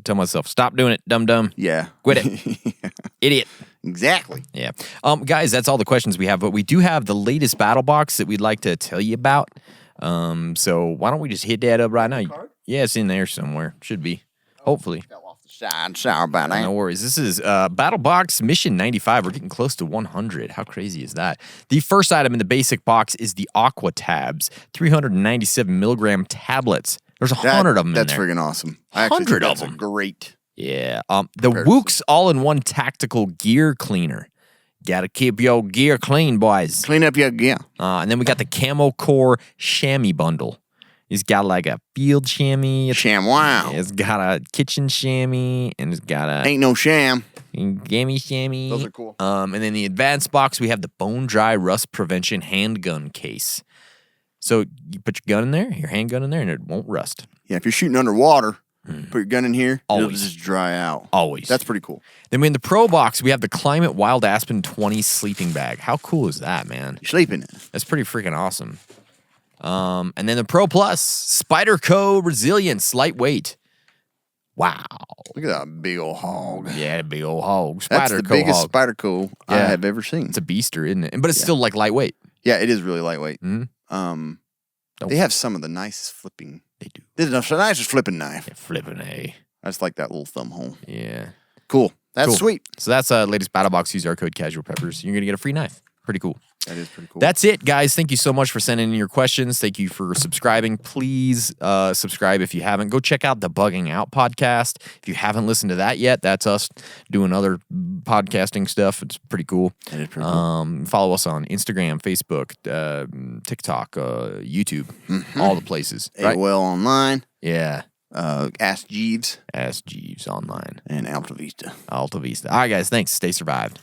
tell myself, stop doing it, dum-dum. Yeah. Quit it. Idiot. Exactly. Yeah. Guys, that's all the questions we have, but we do have the latest battle box that we'd like to tell you about. So why don't we just hit that up right now? Yeah, it's in there somewhere. Should be. Hopefully. Fell off the side. Sorry about that. No worries. This is Battle Box Mission 95. We're getting close to 100. How crazy is that? The first item in the basic box is the Aqua Tabs, 397 milligram tablets. There's 100 of them in there. That's friggin' awesome. I actually 100 think of that's a them. great. Yeah. The Wooks All-in-One Tactical Gear Cleaner. Gotta keep your gear clean, boys. Clean up your gear. And then we got the Camo Core Chamois Bundle. It's got like a field chamois. Wow. It's got a kitchen chamois, and it's got a Ain't no sham. gammy chamois. Those are cool. And then the advanced box, we have the Bone Dry Rust Prevention Handgun Case. So you put your gun in there, your handgun in there, and it won't rust. Yeah, if you're shooting underwater, Put your gun in here. It'll Always. just dry out. Always. That's pretty cool. Then in the Pro box, we have the Climate Wild Aspen 20 sleeping bag. How cool is that, man? You're sleeping in it. That's pretty freaking awesome. And then the Pro Plus, Spyderco Resilience Lightweight. Wow. Look at that big old hog. Yeah, big old hog. That's the Spyderco biggest hog. Spyderco I Yeah. have ever seen. It's a beaster, isn't it? But it's still like lightweight. Yeah, it is really lightweight. Mhm. They have some of the nicest flipping. They do. This is the nicest flipping knife. Flipping A. I just like that little thumb hole. Yeah. Cool. That's Cool. sweet. So that's latest battle box. Use our code CASUALPREPPERS. You're going to get a free knife. Pretty cool. That is pretty cool. That's it, guys. Thank you so much for sending in your questions. Thank you for subscribing. Please subscribe if you haven't. Go check out the Bugging Out podcast. If you haven't listened to that yet, that's us doing other podcasting stuff. It's pretty cool. That is pretty cool. Follow us on Instagram, Facebook, TikTok, YouTube, all the places. Right? AOL Online, Yeah. Ask Jeeves, Ask Jeeves online. and Alta Vista. Alta Vista. All right, guys. Thanks. Stay survived.